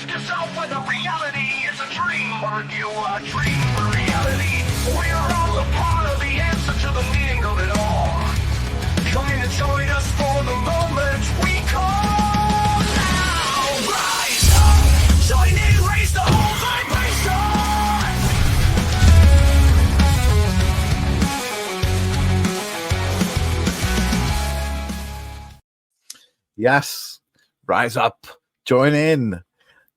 yourself whether reality is a dream or you a dream for reality. We are all a part of the answer to the meaning of it all. Come in and join us for the moment we call now. Rise up, join in, raise the whole vibration. Yes, rise up, join in,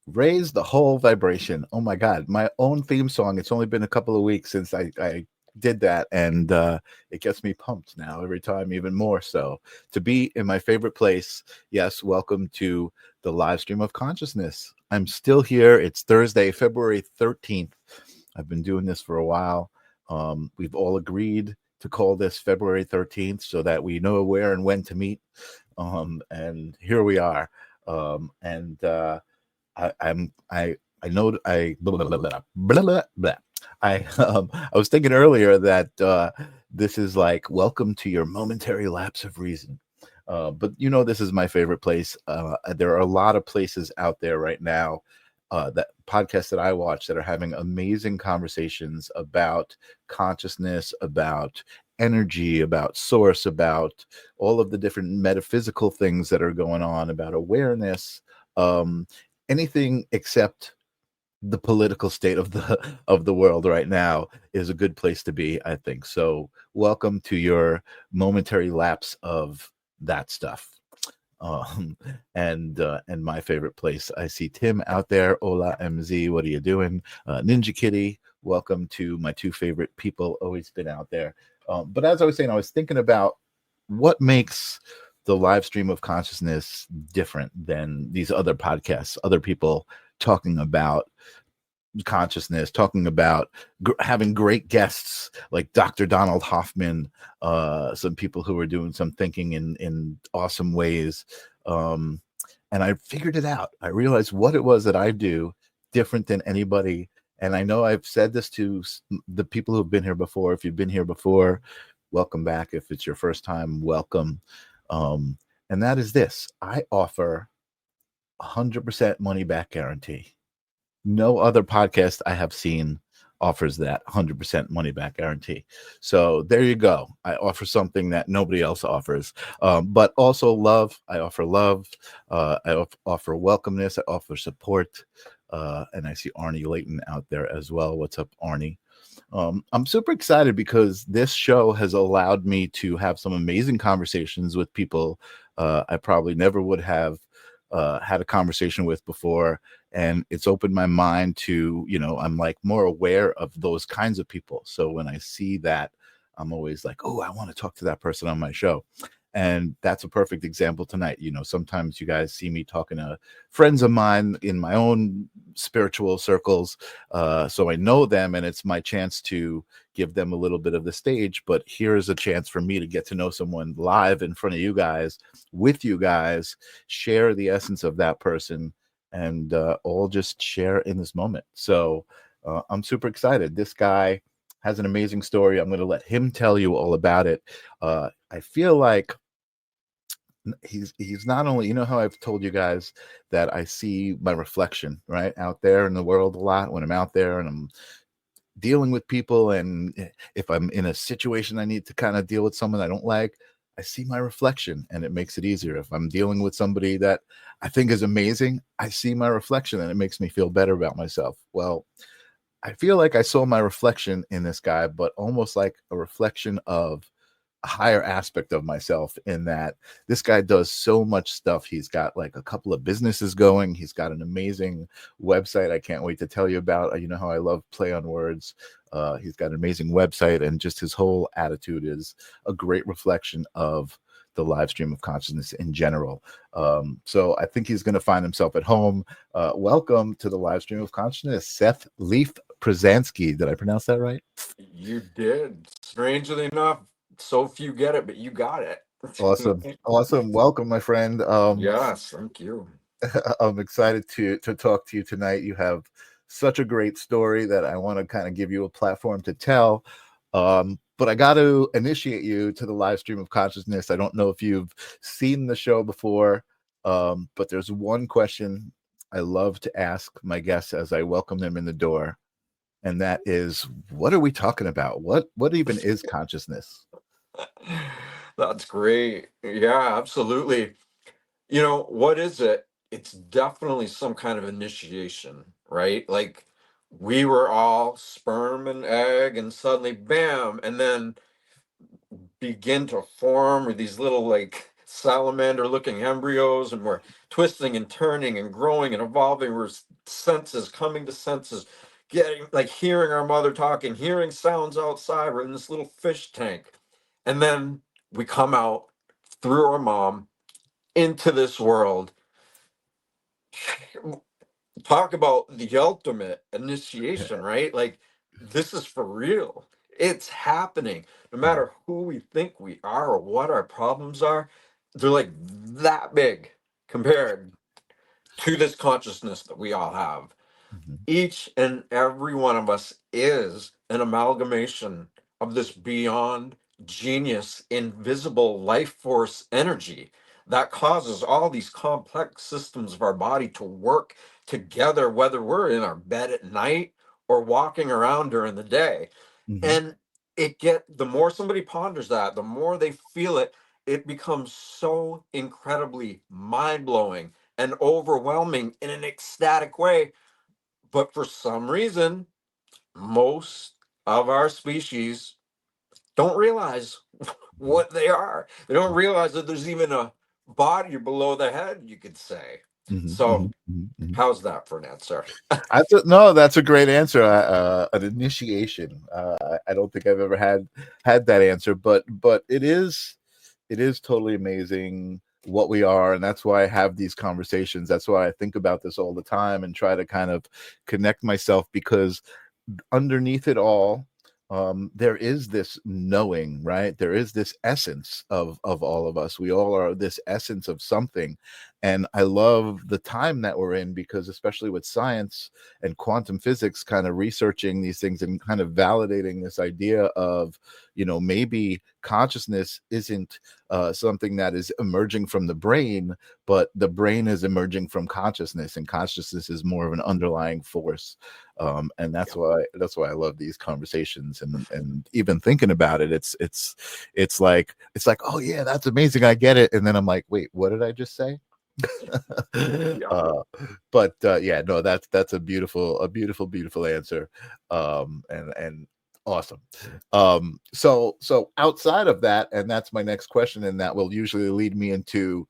raise the whole vibration. Oh my God, my own theme song. It's only been a couple of weeks since I did that, and it gets me pumped now every time, even more so. To be in my favorite place, yes, welcome to the live stream of consciousness. I'm still here. It's Thursday, February 13th. I've been doing this for a while. We've all agreed to call this February 13th so that we know where and when to meet. And here we are. I know I blah, blah, blah, blah, blah, blah. I was thinking earlier that this is like welcome to your momentary lapse of reason. But you know, this is my favorite place. There are a lot of places out there right now, that podcasts that I watch that are having amazing conversations about consciousness, about energy, about source, about all of the different metaphysical things that are going on, about awareness, anything except the political state of the world right now is a good place to be, I think. So welcome to your momentary lapse of that stuff. And my favorite place. I see Tim out there. Hola MZ, what are you doing? Ninja Kitty, welcome to my two favorite people, always been out there. But as I was saying, I was thinking about what makes the live stream of consciousness different than these other podcasts, other people talking about consciousness, talking about having great guests like Dr. Donald Hoffman, some people who are doing some thinking in awesome ways. And I figured it out. I realized what it was that I do different than anybody. And I know I've said this to the people who've been here before. If you've been here before, welcome back. If it's your first time, welcome. And that is this: I offer 100% money back guarantee. No other podcast I have seen offers that 100% money back guarantee. So there you go. I offer something that nobody else offers. But also love. I offer love. I offer welcomeness. I offer support. And I see Arnie Layton out there as well. What's up, Arnie? I'm super excited because this show has allowed me to have some amazing conversations with people I probably never would have had a conversation with before. And it's opened my mind to, you know, I'm like more aware of those kinds of people. So when I see that, I'm always like, oh, I want to talk to that person on my show. And that's a perfect example tonight. You know, sometimes you guys see me talking to friends of mine in my own spiritual circles. So I know them, and it's my chance to give them a little bit of the stage. But here's a chance for me to get to know someone live in front of you guys, with you guys, share the essence of that person, and all just share in this moment. So I'm super excited. This guy has an amazing story. I'm going to let him tell you all about it. I feel like he's not only, you know how I've told you guys that I see my reflection right out there in the world a lot when I'm out there and I'm dealing with people, and if I'm in a situation I need to kind of deal with someone I don't like, I see my reflection and it makes it easier. If I'm dealing with somebody that I think is amazing, I see my reflection and it makes me feel better about myself. Well, I feel like I saw my reflection in this guy, but almost like a reflection of a higher aspect of myself, in that this guy does so much stuff. He's got like a couple of businesses going. He's got an amazing website I can't wait to tell you about. You know how I love play on words. He's got an amazing website, and just his whole attitude is a great reflection of the live stream of consciousness in general. So I think he's going to find himself at home. Welcome to the live stream of consciousness, Seth Leaf Pruzansky. Did I pronounce that right? You did. Strangely enough, so few get it, but you got it. Awesome. Welcome, my friend. Yes, thank you. I'm excited to talk to you tonight. You have such a great story that I want to kind of give you a platform to tell. But I got to initiate you to the live stream of consciousness. I don't know if you've seen the show before, but there's one question I love to ask my guests as I welcome them in the door, and that is, what are we talking about? What even is consciousness? That's great. Yeah, absolutely. You know, what is it? It's definitely some kind of initiation, right? Like we were all sperm and egg, and suddenly, bam, and then begin to form or these little like salamander looking embryos, and we're twisting and turning and growing and evolving. We're senses coming to senses, getting like hearing our mother talking, hearing sounds outside. We're in this little fish tank. And then we come out through our mom into this world. Talk about the ultimate initiation, right? Like this is for real. It's happening. No matter who we think we are or what our problems are, they're like that big compared to this consciousness that we all have. Mhm. Each and every one of us is an amalgamation of this beyond genius, invisible life force energy that causes all these complex systems of our body to work together, whether we're in our bed at night or walking around during the day. Mhm. And the more somebody ponders that, the more they feel it, it becomes so incredibly mind blowing and overwhelming in an ecstatic way. But for some reason, most of our species don't realize what they are. They don't realize that there's even a body below the head, you could say. Mhm. So, Mhm. Mhm. Mhm. how's that for an answer? No, that's a great answer. An initiation. I don't think I've ever had that answer, but it is totally amazing what we are, and that's why I have these conversations. That's why I think about this all the time and try to kind of connect myself, because underneath it all, there is this knowing, right? There is this essence of all of us. We all are this essence of something. And I love the time that we're in, because especially with science and quantum physics kind of researching these things and kind of validating this idea of, maybe consciousness isn't something that is emerging from the brain, but the brain is emerging from consciousness, and consciousness is more of an underlying force. And that's Yeah. why I love these conversations, and even thinking about it, it's like, oh yeah, that's amazing, I get it, and then I'm like, wait, what did I just say? Yeah. uh, but yeah, no, that's a beautiful answer, and awesome. So outside of that, and that's my next question, and that will usually lead me into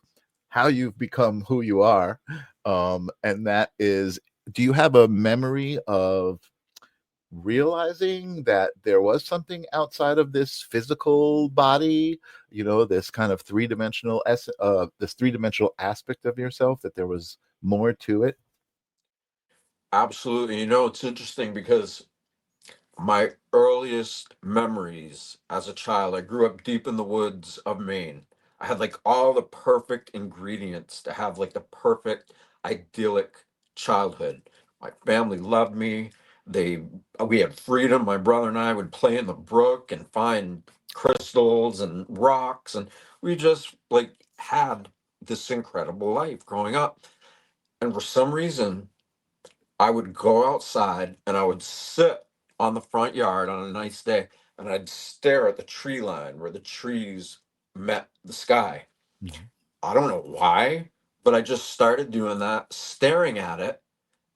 how you've become who you are, and that is, do you have a memory of realizing that there was something outside of this physical body, this kind of this three-dimensional aspect of yourself, that there was more to it? Absolutely. You know, it's interesting because my earliest memories as a child, I grew up deep in the woods of Maine. I had like all the perfect ingredients to have like the perfect idyllic childhood. My family loved me. They we had freedom. My brother and I would play in the brook and find crystals and rocks, and we just like had this incredible life growing up. And for some reason, I would go outside and I would sit on the front yard on a nice day, and I'd stare at the tree line where the trees met the sky. Mhm. I don't know why, but I just started doing that, staring at it.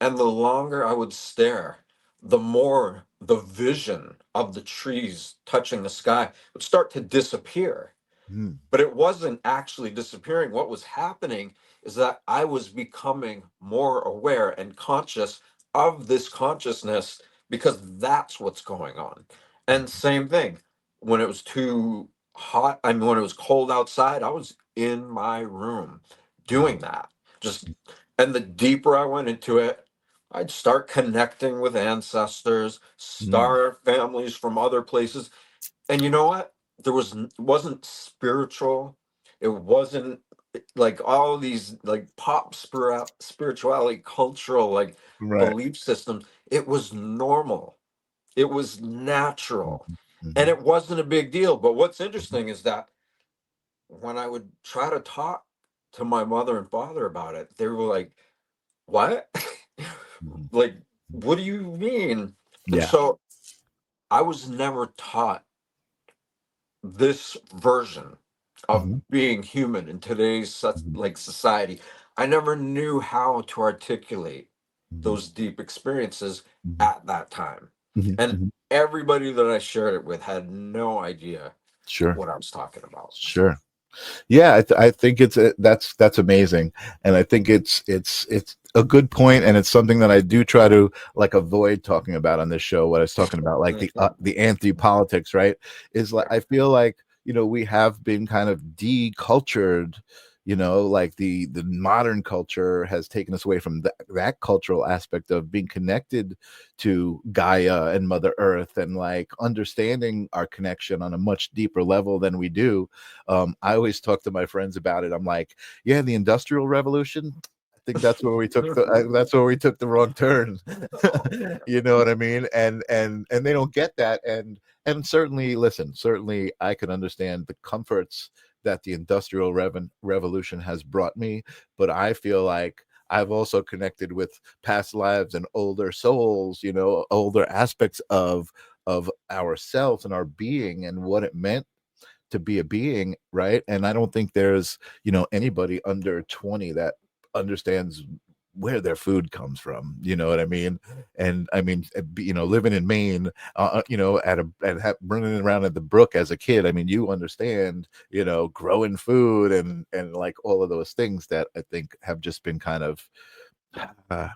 And the longer I would stare, the more the vision of the trees touching the sky would start to disappear. Mm. But it wasn't actually disappearing. What was happening is that I was becoming more aware and conscious of this consciousness, because that's what's going on. And same thing, when it was too hot, I mean, when it was cold outside, I was in my room Mhm. doing that. Just, and the deeper I went into it, I'd start connecting with ancestors, Mm. star families from other places. And you know what? It wasn't spiritual. It wasn't like all these like spirituality, cultural like Right. belief systems. It was normal. It was natural. Mhm. And Mhm. it wasn't a big deal. But what's interesting is that when I would try to talk to my mother and father about it, they were like, what? Mhm. Like, what do you mean? And Yeah. so I was never taught this version of Mhm. being human in today's Mhm. like society. I never knew how to articulate Mhm. those deep experiences Mhm. at that time. Mhm. And Mhm. everybody that I shared it with had no idea Sure. what I was talking about. Sure. Yeah, I think that's amazing, and I think it's a good point, and it's something that I do try to like avoid talking about on this show. What I was talking about, like the anti politics, right? Is like Yeah. I feel like we have been kind of decultured. Like the modern culture has taken us away from that cultural aspect of being connected to Gaia and Mother Earth, and like understanding our connection on a much deeper level than we do. I always talk to my friends about it. I'm like, yeah, the Industrial Revolution. I think that's where we took the wrong turn. Oh, You know what I mean? And they don't get that. And certainly, listen, certainly, I can understand the comforts that the Industrial Revolution has brought me, but I feel like I've also connected with past lives and older souls, older aspects of ourselves and our being and what it meant to be a being, right? And I don't think there's anybody under 20 that understands where their food comes from. You know what I mean? And I mean, living in Maine, running around at the brook as a kid, I mean, you understand, growing food and like all of those things that I think have just been kind of uh,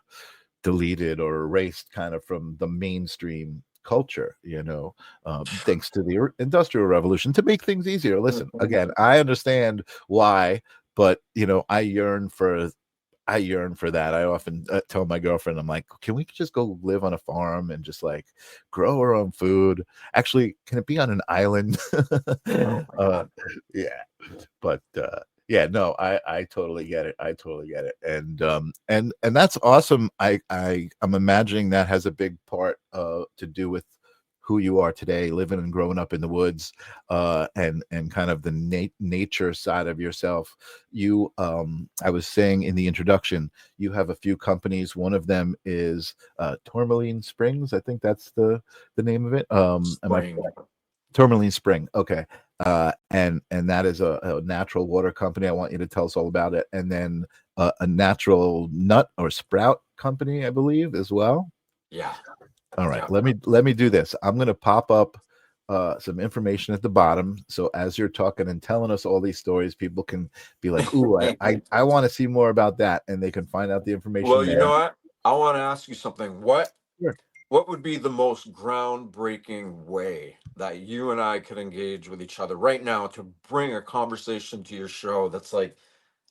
deleted or erased kind of from the mainstream culture, thanks to the industrial revolution to make things easier. Listen, again, I understand why, but I yearn for that. I often tell my girlfriend, I'm like, can we just go live on a farm and just like grow our own food? Actually, can it be on an island? oh my uh, God. yeah, but yeah, no, I totally get it. I totally get it. And that's awesome. I'm imagining that has a big part to do with who you are today, living and growing up in the woods, and kind of the nature side of yourself. I was saying in the introduction, you have a few companies. One of them is Tourmaline Springs. I think that's the name of it. Am I Spring. Tourmaline Spring? Okay. And that is a natural water company. I want you to tell us all about it. And then a natural nut or sprout company, I believe, as well. Yeah. All right, Yeah. let me do this. I'm going to pop up some information at the bottom, so as you're talking and telling us all these stories, people can be like, "Ooh, I want to see more about that," and they can find out the information Well, you know there. what? I want to ask you something. Sure. What would be the most groundbreaking way that you and I could engage with each other right now to bring a conversation to your show that's like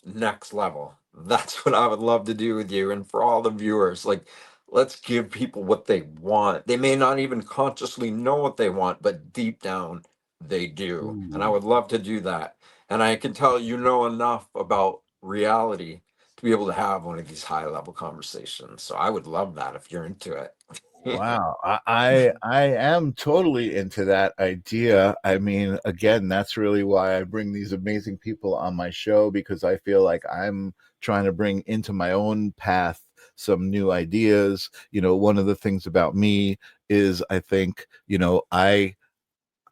next level? That's what I would love to do with you and for all the viewers. Like, let's give people what they want. They may not even consciously know what they want, but deep down they do. And I Ooh. would love to do that. And I can tell you know enough about reality to be able to have one of these high level conversations. So I would love that if you're into it. Wow, I am totally into that idea. I mean, again, that's really why I bring these amazing people on my show, because I feel like I'm trying to bring into my own path some new ideas. One of the things about me is I think,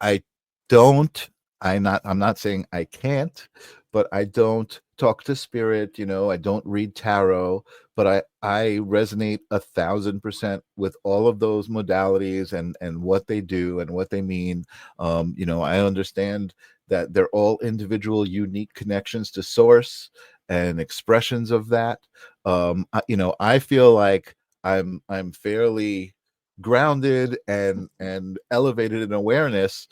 I don't I'm not saying I can't, but I don't talk to spirit, I don't read tarot, but I resonate 1,000% with all of those modalities and what they do and what they mean. I understand that they're all individual unique connections to source and expressions of that. I feel like I'm fairly grounded and elevated in awareness,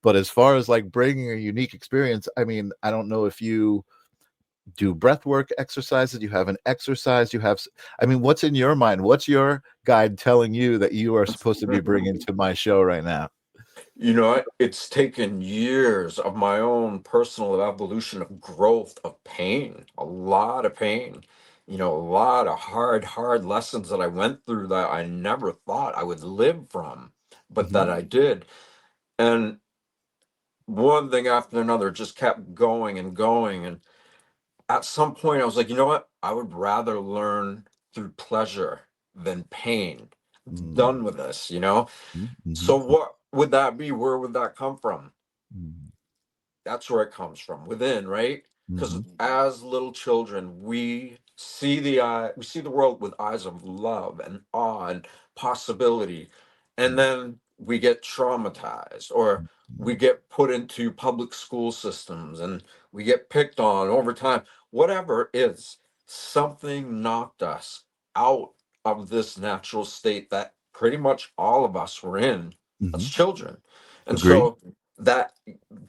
but as far as like bringing a unique experience, I mean, I don't know if you do breath work exercises, you have an exercise, I mean, what's in your mind? What's your guide telling you that you are supposed to be bringing to my show right now? You know what? It's taken years of my own personal evolution of growth of pain, a lot of pain, a lot of hard lessons that I went through that I never thought I would live from, but Mhm. that I did. And one thing after another just kept going and going. And at some point, I was like, you know what? I would rather learn through pleasure than pain. It's Mm-hmm. done with us, you know? Mm-hmm. So what would that be? Where would that come from? Mm-hmm. That's where it comes from, within, right? Because Mm-hmm. as little children, we see we see the world with eyes of love and awe and possibility, and then we get traumatized, or we get put into public school systems, and we get picked on over time. Whatever it is, something knocked us out of this natural state that pretty much all of us were in as Mm-hmm. children. And Agree. so that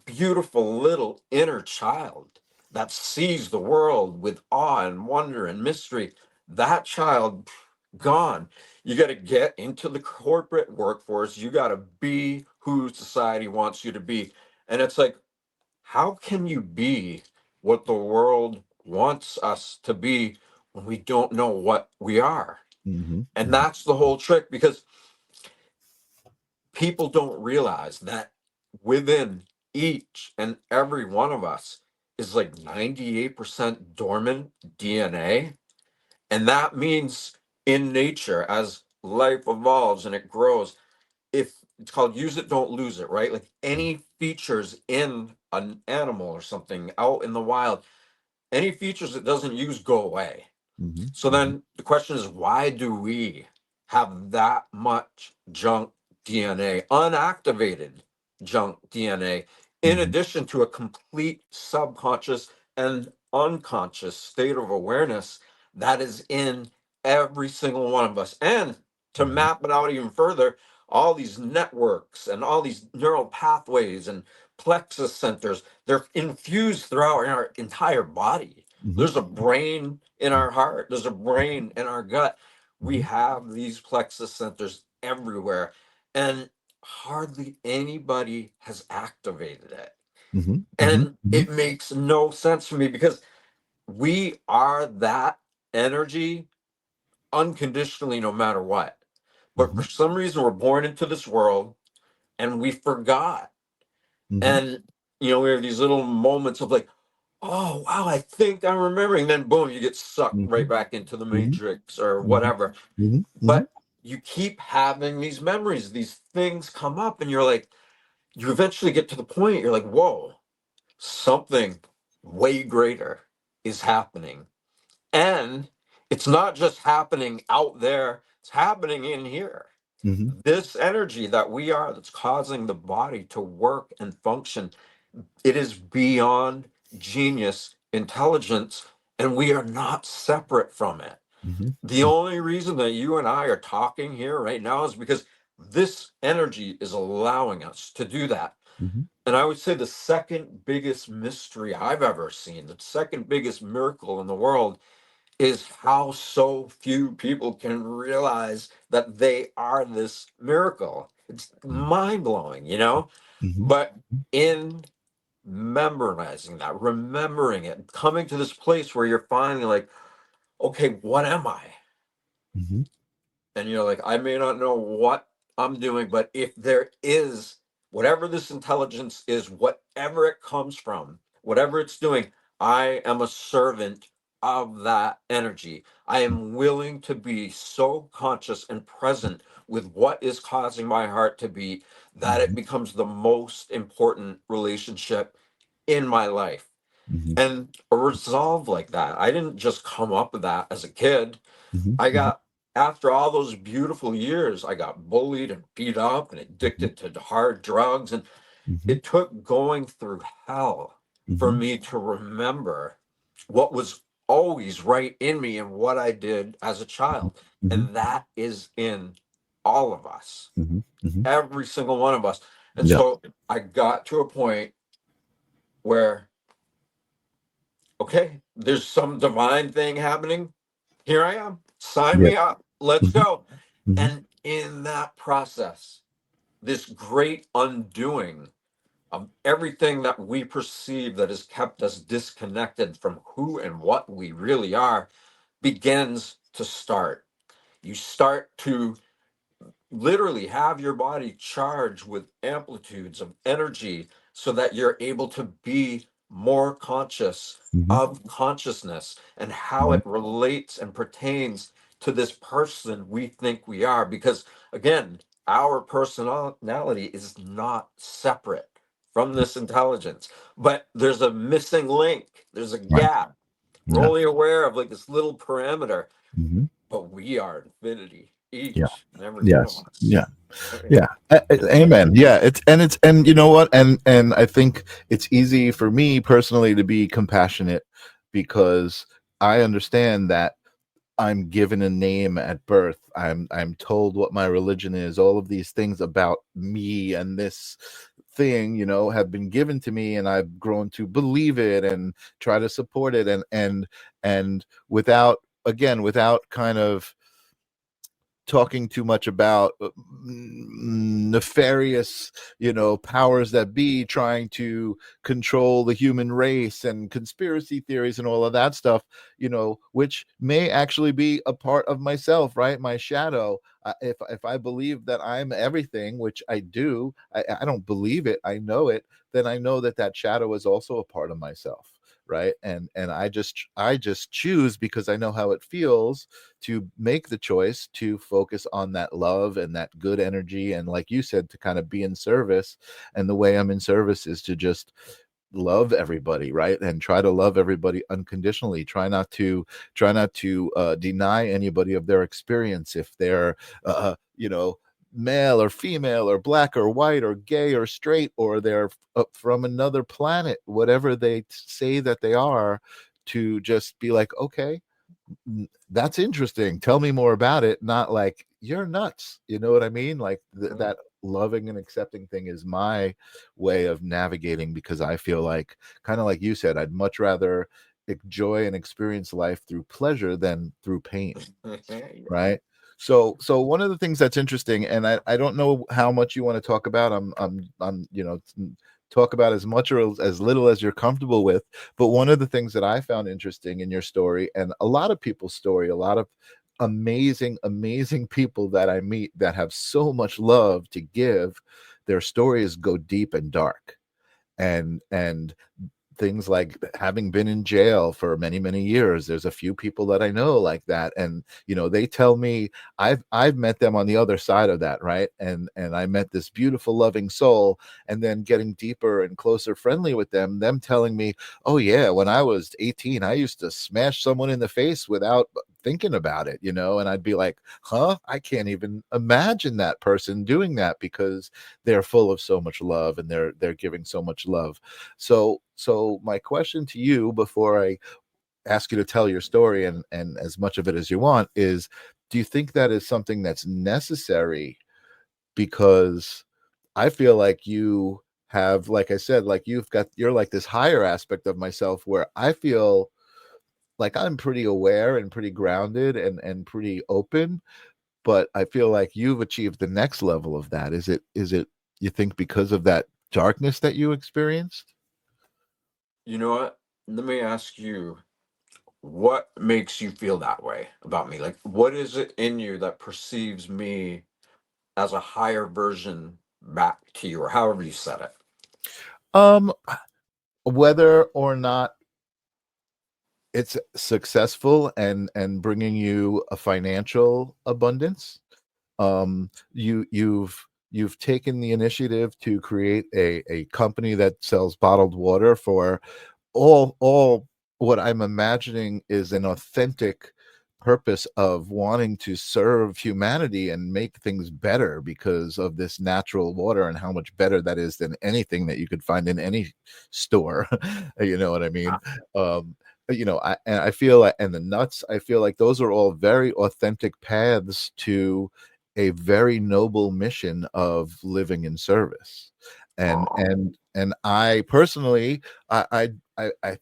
beautiful little inner child that sees the world with awe and wonder and mystery, that child gone. You got to get into the corporate workforce. You got to be who society wants you to be. And it's like, how can you be what the world wants us to be when we don't know what we are? Mm-hmm. And that's the whole trick, because people don't realize that within each and every one of us is like 98% dormant DNA. And that means in nature, as life evolves and it grows, if it's called use it, don't lose it, right? Like any features in an animal or something out in the wild, any features it doesn't use go away. Mm-hmm. So then the question is, why do we have that much junk DNA, unactivated junk DNA, in Mm-hmm. addition to a complete subconscious and unconscious state of awareness that is in every single one of us? And to Mm-hmm. map it out even further, all these networks and all these neural pathways and plexus centers, they're infused throughout our entire body. Mm-hmm. There's a brain in our heart. There's a brain in our gut. We Mm-hmm. have these plexus centers everywhere, and hardly anybody has activated it. Mm-hmm. Mm-hmm. And it makes no sense for me, because we are that energy unconditionally, no matter what. But Mm-hmm. for some reason, we're born into this world and we forgot. Mm-hmm. And, we have these little moments of like, oh wow, I think I'm remembering. Then boom, you get sucked Mm-hmm. right back into the Mm-hmm. matrix or Mm-hmm. whatever. Mm-hmm. But you keep having these memories, these things come up, and you're like, you eventually get to the point, you're like, whoa, something way greater is happening. And it's not just happening out there, it's happening in here. Mm-hmm. This energy that we are, that's causing the body to work and function, it is beyond genius intelligence, and we are not separate from it. Mm-hmm. The only reason that you and I are talking here right now is because this energy is allowing us to do that. Mm-hmm. And I would say the second biggest mystery I've ever seen, the second biggest miracle in the world, is how so few people can realize that they are this miracle. It's mind blowing, Mm-hmm. But in memorizing that, remembering it, coming to this place where you're finally like, okay, what am I? Mm-hmm. And you're like, I may not know what I'm doing, but if there is whatever this intelligence is, whatever it comes from, whatever it's doing, I am a servant of that energy. I am willing to be so conscious and present with what is causing my heart to beat that it Mm-hmm. becomes the most important relationship in my life. Mm-hmm. And a resolve like that, I didn't just come up with that as a kid. Mm-hmm. I got, after all those beautiful years, I got bullied and beat up and addicted to hard drugs. And Mm-hmm. it took going through hell for Mm-hmm. me to remember what was always right in me and what I did as a child. Mm-hmm. And that is in all of us, Mm-hmm. Mm-hmm. every single one of us. And Yeah. so I got to a point where, okay, there's some divine thing happening. Here I am. Sign Yeah. me up. Let's Mm-hmm. go. Mm-hmm. And in that process, this great undoing of everything that we perceive that has kept us disconnected from who and what we really are begins to start. You start to literally have your body charged with amplitudes of energy so that you're able to be more conscious Mm-hmm. of consciousness and how Mm-hmm. it relates and pertains to this person we think we are. Because again, our personality is not separate from this intelligence, but there's a missing link, there's a Right. gap. We're Yeah. only aware of like this little parameter, Hmm. but we are infinity, Yeah. each and every one of Yes. us. Yeah. Yeah. Amen. Yeah. And you know what? And I think it's easy for me personally to be compassionate because I understand that I'm given a name at birth. I'm told what my religion is. All of these things about me and this thing, have been given to me, and I've grown to believe it and try to support it, and without kind of talking too much about nefarious powers that be trying to control the human race and conspiracy theories and all of that stuff, which may actually be a part of myself, right? My shadow. If I believe that I'm everything, which I do, I don't believe it, I know it, then I know that that shadow is also a part of myself, right? And I just choose, because I know how it feels, to make the choice to focus on that love and that good energy, and like you said, to kind of be in service. And the way I'm in service is to just love everybody, right? And try to love everybody unconditionally. Try not to deny anybody of their experience, if they're male or female or black or white or gay or straight, or they're from another planet, whatever they say that they are. To just be like, okay, that's interesting, tell me more about it, not like you're nuts, you know what I mean? Like that loving and accepting thing is my way of navigating, because I feel like, kind of like you said, I'd much rather enjoy and experience life through pleasure than through pain, Yeah. right? So one of the things that's interesting, and I don't know how much you want to talk about. I'm talk about as much or as little as you're comfortable with. But one of the things that I found interesting in your story, and a lot of people's story, a lot of amazing people that I meet that have so much love to give, their stories go deep and dark. And things like having been in jail for many years, there's a few people that I know like that, and they tell me, I've met them on the other side of that, right? And I met this beautiful loving soul, and then getting deeper and closer friendly with them telling me, oh yeah, when I was 18 I used to smash someone in the face without thinking about it, and I'd be like, huh, I can't even imagine that person doing that, because they're full of so much love, and they're giving so much love. So my question to you, before I ask you to tell your story, and as much of it as you want, is, do you think that is something that's necessary? Because I feel like you have, like I said, like you're like this higher aspect of myself, where I feel like I'm pretty aware and pretty grounded and pretty open, but I feel like you've achieved the next level of that. Is it you think because of that darkness that you experienced? You know what? Let me ask you, what makes you feel that way about me? Like, what is it in you that perceives me as a higher version back to you, or however you said it? Um, whether or not it's successful and bringing you a financial abundance, you've taken the initiative to create a company that sells bottled water for all what I'm imagining is an authentic purpose of wanting to serve humanity and make things better because of this natural water, and how much better that is than anything that you could find in any store. You know what I mean? um I feel like, and the nuts, I feel like those are all very authentic paths to a very noble mission of living in service. And I personally, I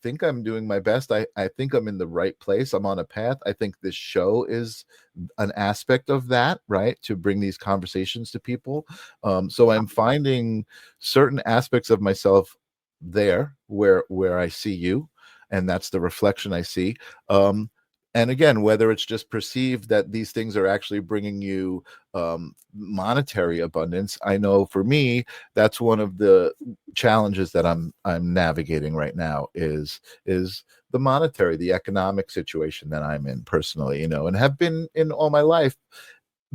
think I'm doing my best. I think I'm in the right place. I'm on a path. I think this show is an aspect of that, right? To bring these conversations to people. So I'm finding certain aspects of myself there where I see you, and that's the reflection I see. Um, And again, whether it's just perceived that these things are actually bringing you monetary abundance, I know for me, that's one of the challenges that I'm navigating right now is the monetary, the economic situation that I'm in personally, and have been in all my life,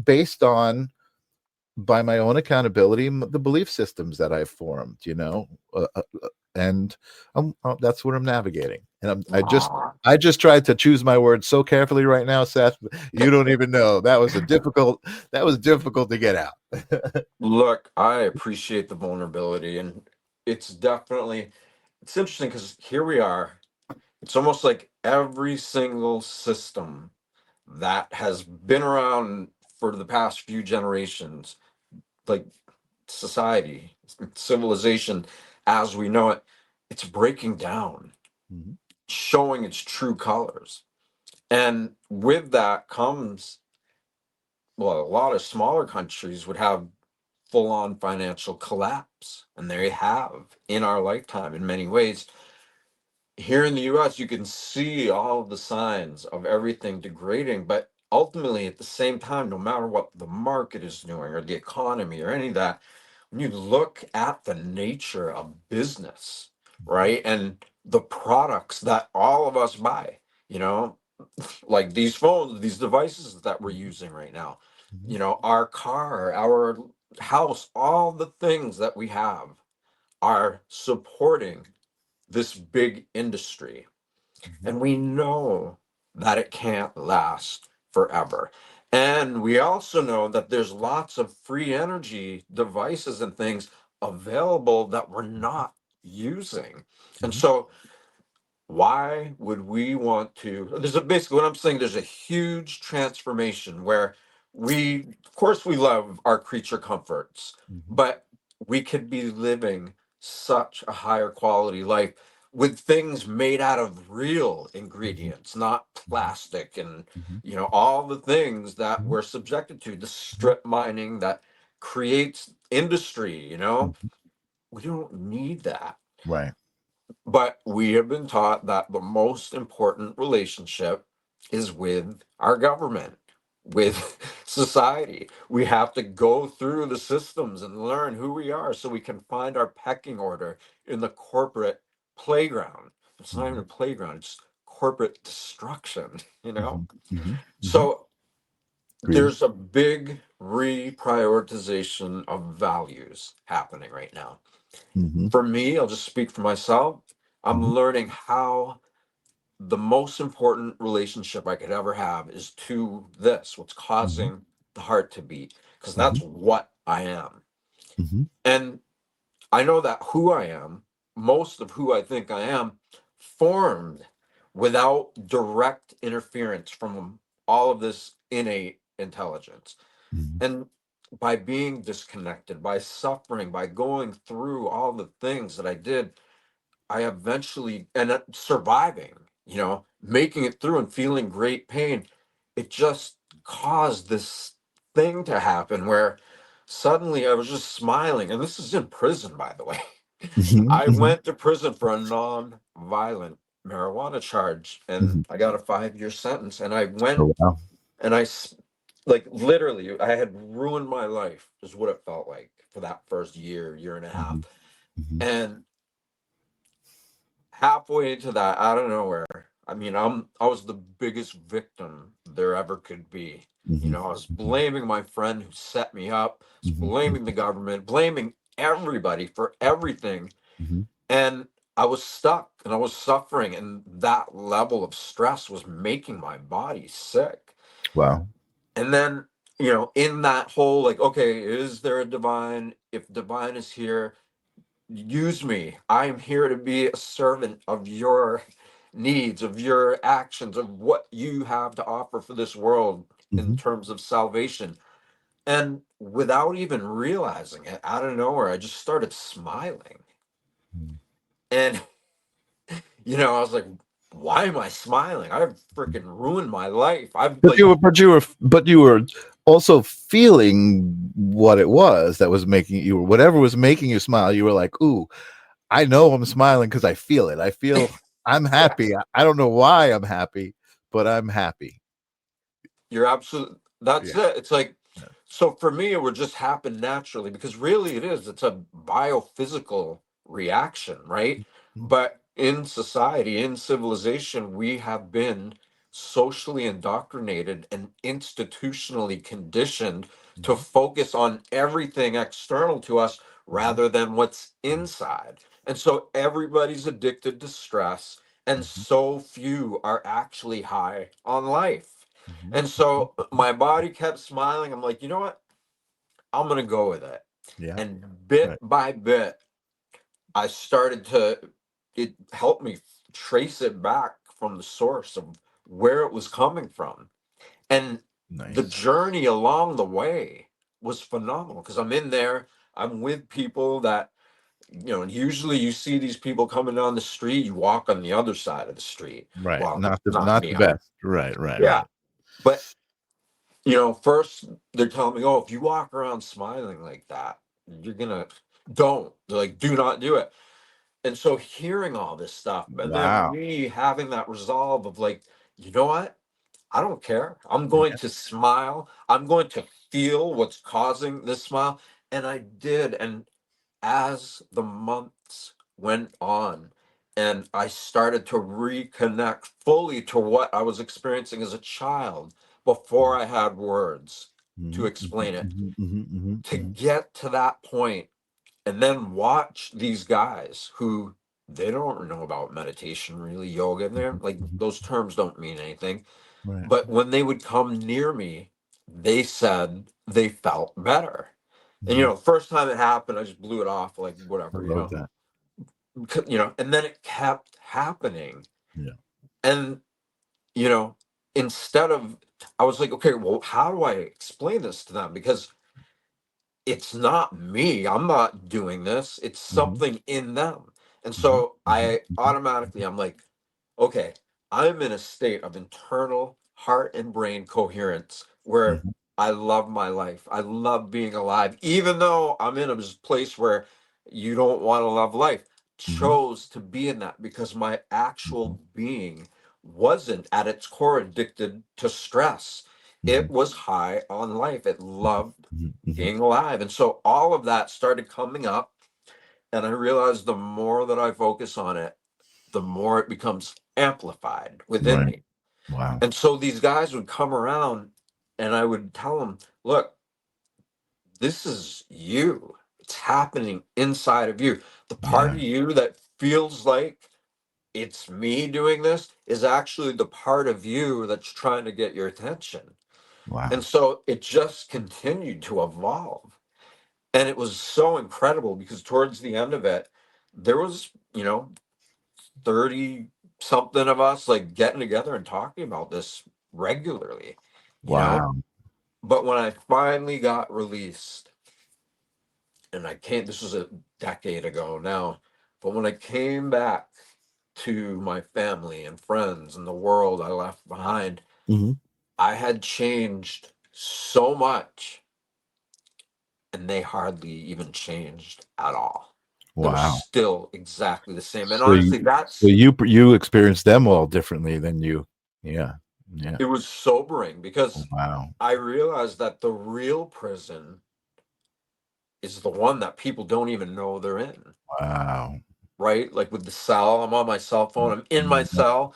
based on, by my own accountability, the belief systems that I've formed, and that's what I'm navigating. And I just tried to choose my words so carefully right now, Seth. You don't even know. That was difficult to get out. Look, I appreciate the vulnerability, and it's definitely, it's interesting because here we are. It's almost like every single system that has been around for the past few generations, like society, civilization as we know it, it's breaking down, Mhm. showing its true colors. And with that comes, well, a lot of smaller countries would have full on financial collapse, and they have in our lifetime in many ways. Here in the US, you can see all of the signs of everything degrading, but ultimately, at the same time, no matter what the market is doing or the economy or any of that, when you look at the nature of business, right, and the products that all of us buy, you know, like these phones, these devices that we're using right now, Mhm. our car, our house, all the things that we have are supporting this big industry. Mhm. And we know that it can't last forever. And we also know that there's lots of free energy devices and things available that we're not using. And Mhm. so why would we want to, basically what I'm saying, there's a huge transformation where of course we love our creature comforts, Mhm. but we could be living such a higher quality life with things made out of real Mhm. ingredients, not Mhm. plastic and Mhm. all the things that Mhm. we're subjected to, the Mhm. strip mining that creates industry. Mhm. We don't need that. Right. But we have been taught that the most important relationship is with our government, with society. We have to go through the systems and learn who we are so we can find our pecking order in the corporate playground. It's not even Mhm. a playground, it's corporate destruction, Mhm. Mhm. Mhm. So Agreed. there's a big reprioritization of values happening right now. Mhm. For me, I'll just speak for myself. I'm Mhm. learning how the most important relationship I could ever have is to this, what's Mhm. causing the heart to beat, because Mhm. that's what I am. Mhm. And I know that who I am, most of who I think I am, formed without direct interference from all of this innate intelligence. Mhm. And by being disconnected, by suffering, by going through all the things that I did, I eventually and surviving, making it through and feeling great pain. It just caused this thing to happen where suddenly I was just smiling. And this is in prison, by the way. Mhm. I Mhm. went to prison for a non-violent marijuana charge and Mhm. I got a 5-year sentence. And I went Oh, wow. and like literally, I had ruined my life, is what it felt like for that first year and a half. Mhm. Mhm. And halfway into that, out of nowhere, I mean, I was the biggest victim there ever could be. Mhm. I was Mhm. blaming my friend who set me up, I was Mhm. blaming the government, blaming everybody for everything. Mhm. And I was stuck and I was suffering, and that level of stress was making my body sick. Wow. And then, in that whole, like, okay, is there a divine? If divine is here, use me. I am here to be a servant of your needs, of your actions, of what you have to offer for this world in Mhm. terms of salvation. And without even realizing it, out of nowhere, I just started smiling. Mhm. And, I was like, why am I smiling? I've freaking ruined my life. I've But like, you were also feeling what it was that was making you, whatever was making you smile. You were like, "Ooh, I know I'm smiling because I feel it. I feel I'm yeah, happy. I don't know why I'm happy, but I'm happy. You're absolutely, that's Yeah. it. It's like, Yeah. so for me, it would just happen naturally because really it is. It's a biophysical reaction, right? Mhm. But in society, in civilization, we have been socially indoctrinated and institutionally conditioned to Mhm. focus on everything external to us Mhm. rather than what's Mhm. inside. And so everybody's addicted to stress, and Mhm. so few are actually high on life. Mhm. And so my body kept smiling. I'm like, you know what? I'm going to go with it. Yeah. And bit Right. by bit, I started to, it helped me trace it back from the source of where it was coming from. And the Nice. journey along the way was phenomenal because I'm in there, I'm with people that, and usually you see these people coming down the street, you walk on the other side of the street. Right. Well, Not the not not me. the best. Right. Right. Yeah. Right. But first they're telling me, oh, if you walk around smiling like that, you're gonna don't. They're like, do not do it. And so hearing all this stuff, and then Wow. me having that resolve of like, you know what? I don't care. I'm going Yeah. to smile. I'm going to feel what's causing this smile. And I did. And as the months went on, and I started to reconnect fully to what I was experiencing as a child before I had words to Mhm. Mhm. explain it, Mhm. Mhm. Mhm. to Mhm. get to that point and then watch these guys who they don't know about meditation, really, yoga, and they're Mhm. like, Mhm. those terms don't mean anything. Right. But when they would come near me, they said they felt better. And Mhm. first time it happened, I just blew it off like I whatever, love that. and then it kept happening. Yeah. And, you know, instead of, I was like, okay, well, how do I explain this to them? Because it's not me. I'm not doing this. It's Mhm. something in them. And Mhm. so Mhm. I Mhm. automatically, I'm like, okay, I'm in a state of internal heart and brain coherence where Mhm. I love my life. I love being alive, even though I'm in a place where you don't want to love life. Mhm. Chose to be in that because my Mhm. actual being wasn't at its core addicted to stress. Mhm. It was high on life. It loved Mhm. Mhm. being alive. And so all of that started coming up. And I realized the more that I focus on it, the more it becomes amplified within Right. me. Wow. And so these guys would come around and I would tell them, look, this is you. It's happening inside of you. The part Yeah. of you that feels like it's me doing this is actually the part of you that's trying to get your attention. And Wow. so it just continued to evolve. And it was so incredible because towards the end of it, there was, 30 something of us like getting together and talking about this regularly, you know? Wow. But when I finally got released, and I can't, this was a decade ago now, but when I came back to my family and friends and the world I left behind, Mhm. I had changed so much and they hardly even changed at all. They were Wow. still exactly the same. And So you honestly, so you experience them all differently than you. Yeah. Yeah. it was sobering because Wow. I realized that the real prison is the one that people don't even know they're in, Wow. right? Like with the cell, I'm on my cell phone, I'm in my Yeah. cell,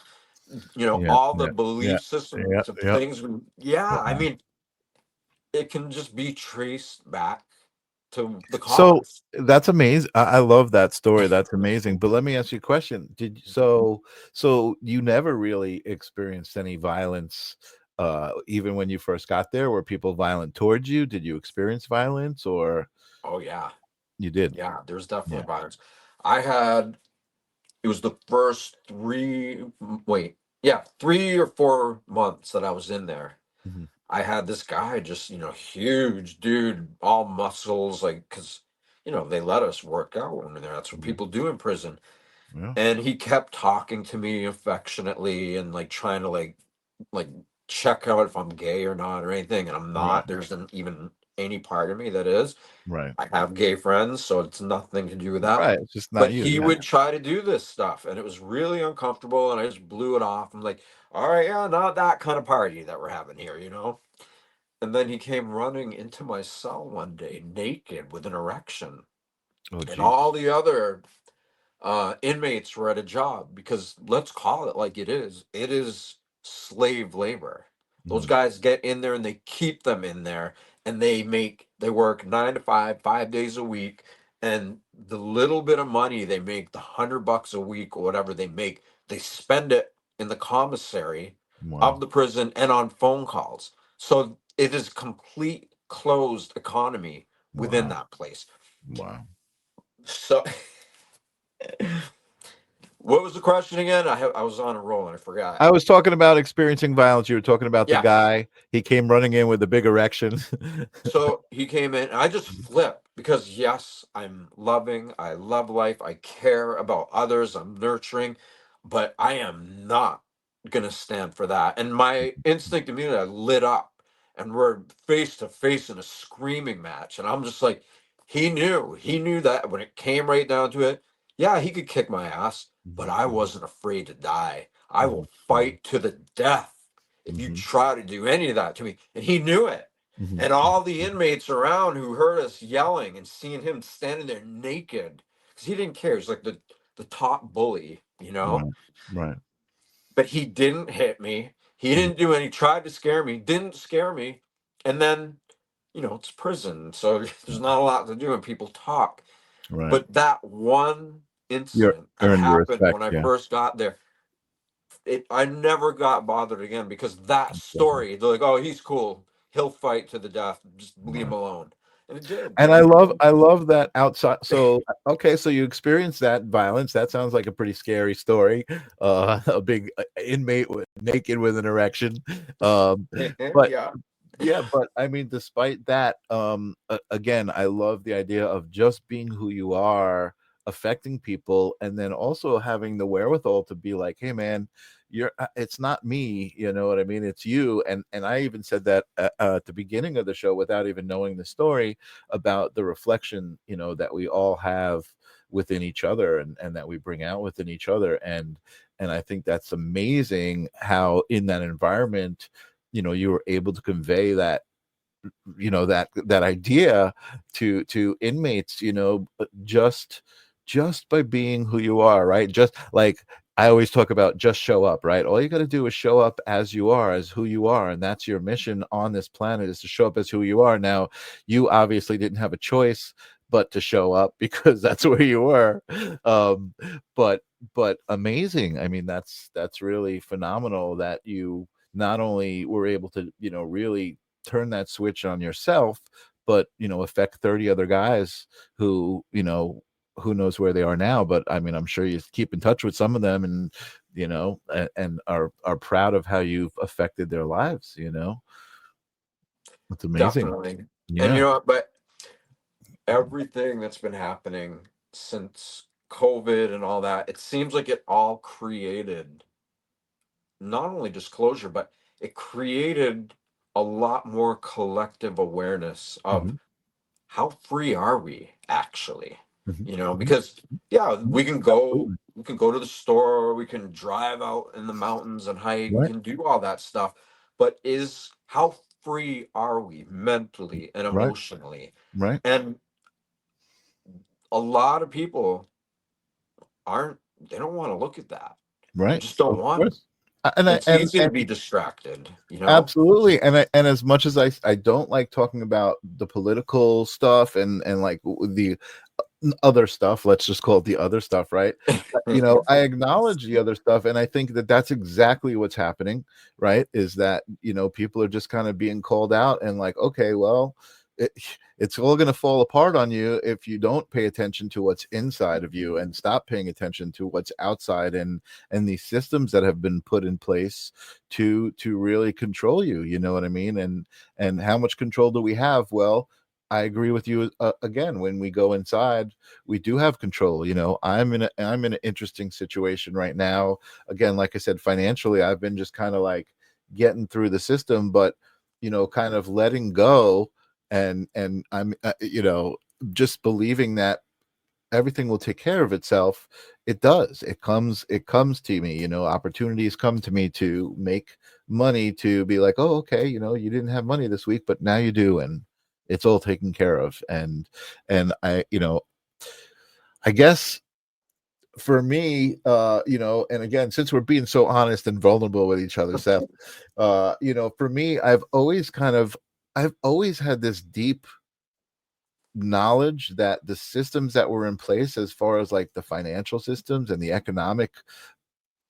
Yeah. all the Yeah. Yeah. belief Yeah. systems of Yeah. things. Yeah, I Wow. mean, it can just be traced back to the So cause. that's amazing. I love that story. That's amazing. But let me ask you a question. So you never really experienced any violence even when you first got there? Were people violent towards you? Did you experience violence or Oh, yeah. you did? Yeah, there's definitely Yeah. violence. I had it was the first wait, yeah, 3 or 4 months that I was in there. Mhm. I had this guy, just, huge dude, all muscles, like, because, they let us work out when we're there. That's what Mhm. people do in prison. Yeah. And he kept talking to me affectionately and like trying to like check out if I'm gay or not or anything. And I'm Right. not. There's even any part of me that is. Right. I have gay friends, so it's nothing to do with that. Right. It's just not But you. he Yeah. would try to do this stuff, and it was really uncomfortable, and I just blew it off. I'm like, all right, yeah, not that kind of party that we're having here, you know? And then he came running into my cell one day, naked with an erection. Oh, And geez. all the other inmates were at a job, because let's call it like it is slave labor. Those Mm, guys get in there and they keep them in there, and they work 9 to 5, 5 days a week, and the little bit of money they make, the $100 a week or whatever they make, they spend it in the commissary wow. of the prison and on phone calls. So it is complete closed economy within Wow. that place. Wow. So what was the question again? I was on a roll and I forgot. I was talking about experiencing violence. You were talking about the Yes. guy. He came running in with a big erection. So he came in and I just flipped, because yes, I'm loving, I love life, I care about others, I'm nurturing, but I am not gonna stand for that. And my instinct immediately, I lit up, and we're face to face in a screaming match. And I'm just like, he knew that when it came right down to it, yeah, he could kick my ass, but Mhm, I mhm, wasn't afraid to die. I mhm, will fight to the death if you mhm, try to do any of that to me. And he knew it. mhm, And all the inmates around who heard us yelling and seeing him standing there naked, because he didn't care. He's like the top bully, you know? right. Right. But he didn't hit me. He Mhm, didn't do any, tried to scare me, didn't scare me. And then, it's prison. So there's not a lot to do when people talk. right. But that one You incident that earned your happened respect. when I Yeah. first got there, I never got bothered again, because that story, they're like, oh, he's cool. He'll fight to the death. Just leave him Right. alone. And it did. And And I love that outside. So okay, so you experienced that violence. That sounds like a pretty scary story. A big inmate naked with an erection. But yeah. yeah, but I mean, despite that, again, I love the idea of just being who you are, affecting people, and then also having the wherewithal to be like, hey, man, it's not me, you know what I mean? It's you. And I even said that at the beginning of the show without even knowing the story about the reflection, that we all have within each other and that we bring out within each other. And I think that's amazing how in that environment, you were able to convey that, that idea to inmates, just by being who you are, right? Just like I always talk about, just show up, right? All you got to do is show up as you are, as who you are, and that's your mission on this planet, is to show up as who you are. Now, you obviously didn't have a choice but to show up because that's where you were. um but amazing. I mean, that's really phenomenal that you not only were able to, really turn that switch on yourself, but affect 30 other guys who, who knows where they are now. But I mean, I'm sure you keep in touch with some of them, and and are proud of how you've affected their lives. It's amazing. Definitely. And Yeah. but everything that's been happening since COVID and all that, it seems like it all created not only disclosure, but it created a lot more collective awareness of Hmm. how free are we actually. Hmm. Hmm. Because yeah, Absolutely. we can go to the store, we can drive out in the mountains and hike, we Right. can do all that stuff, but is how free are we mentally and Right. emotionally? Right. And a lot of people aren't, they don't want to look at that. They Right. just don't Of want to. course. And I It's easy to be distracted. absolutely. And as much as I don't like talking about the political stuff and like the other stuff, let's just call it the other stuff, right? But, I acknowledge the other stuff, and I think that that's exactly what's happening, right? Is that people are just kind of being called out, and like, okay, well, it, it's all going to fall apart on you if you don't pay attention to what's inside of you and stop paying attention to what's outside, and these systems that have been put in place to really control you. You know what I mean? And how much control do we have? Well, I agree with you again. When we go inside, we do have control. I'm in an interesting situation right now. Again, like I said, financially, I've been just kind of like getting through the system, but kind of letting go and I'm just believing that everything will take care of itself. It does. It comes to me. Opportunities come to me to make money, to be like, oh, okay, you didn't have money this week, but now you do, and it's all taken care of. And I guess for me, and again, since we're being so honest and vulnerable with each other, Seth, for me, I've always had this deep knowledge that the systems that were in place, as far as like the financial systems and the economic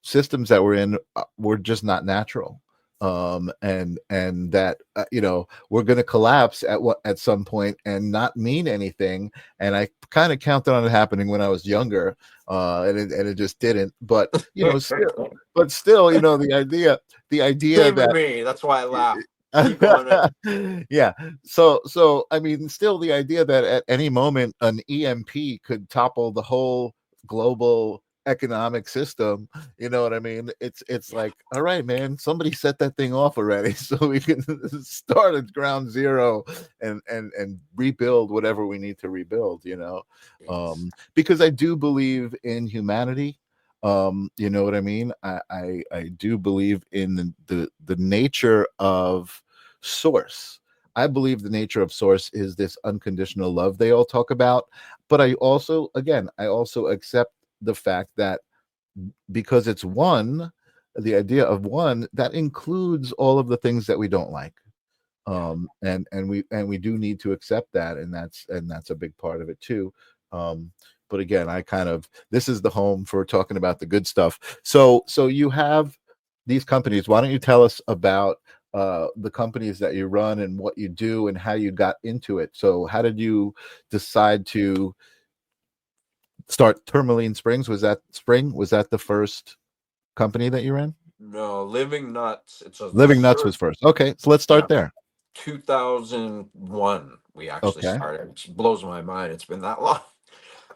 systems that we're in, were just not natural. And that we're going to collapse at some point and not mean anything. And I kind of counted on it happening when I was younger, and it just didn't. But still, the idea Same with that me. That's why I laugh. Keep on it. yeah. So I mean, still, the idea that at any moment an EMP could topple the whole global economic system, you know what I mean? It's Yeah. like, all right, man, somebody set that thing off already, so we can start at ground zero and rebuild whatever we need to rebuild. Yes. Because I do believe in humanity. You know what I mean? I do believe in the nature of source. I believe the nature of source is this unconditional love they all talk about. But I also accept the fact that because it's one, the idea of one, that includes all of the things that we don't like. Yeah. And we do need to accept that, and that's a big part of it too. But again, this is the home for talking about the good stuff. So you have these companies. Why don't you tell us about the companies that you run and what you do and how you got into it? So how did you decide to start Tourmaline Springs? Was that the first company that you ran? No, Living Nuts. It's a Living Nuts was search. first. Okay, so let's Yeah. start there. 2001, we actually Okay. started. It blows my mind. It's been that long.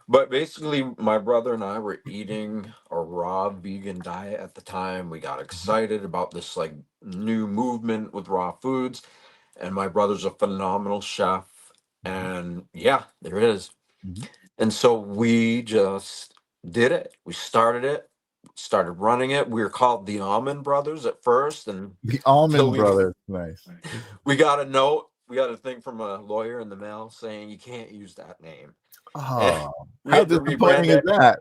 But basically, my brother and I were eating a raw vegan diet at the time. We got excited about this like new movement with raw foods, and my brother's a phenomenal chef. And yeah, there it is. Mhm. And so we just did it. We started running it. We were called the Almond Brothers at first, and The till Almond we Brothers. Nice. we got a note, we got a thing from a lawyer in the mail saying you can't use that name. And Oh, we how had to disappointing rebrand is it. that?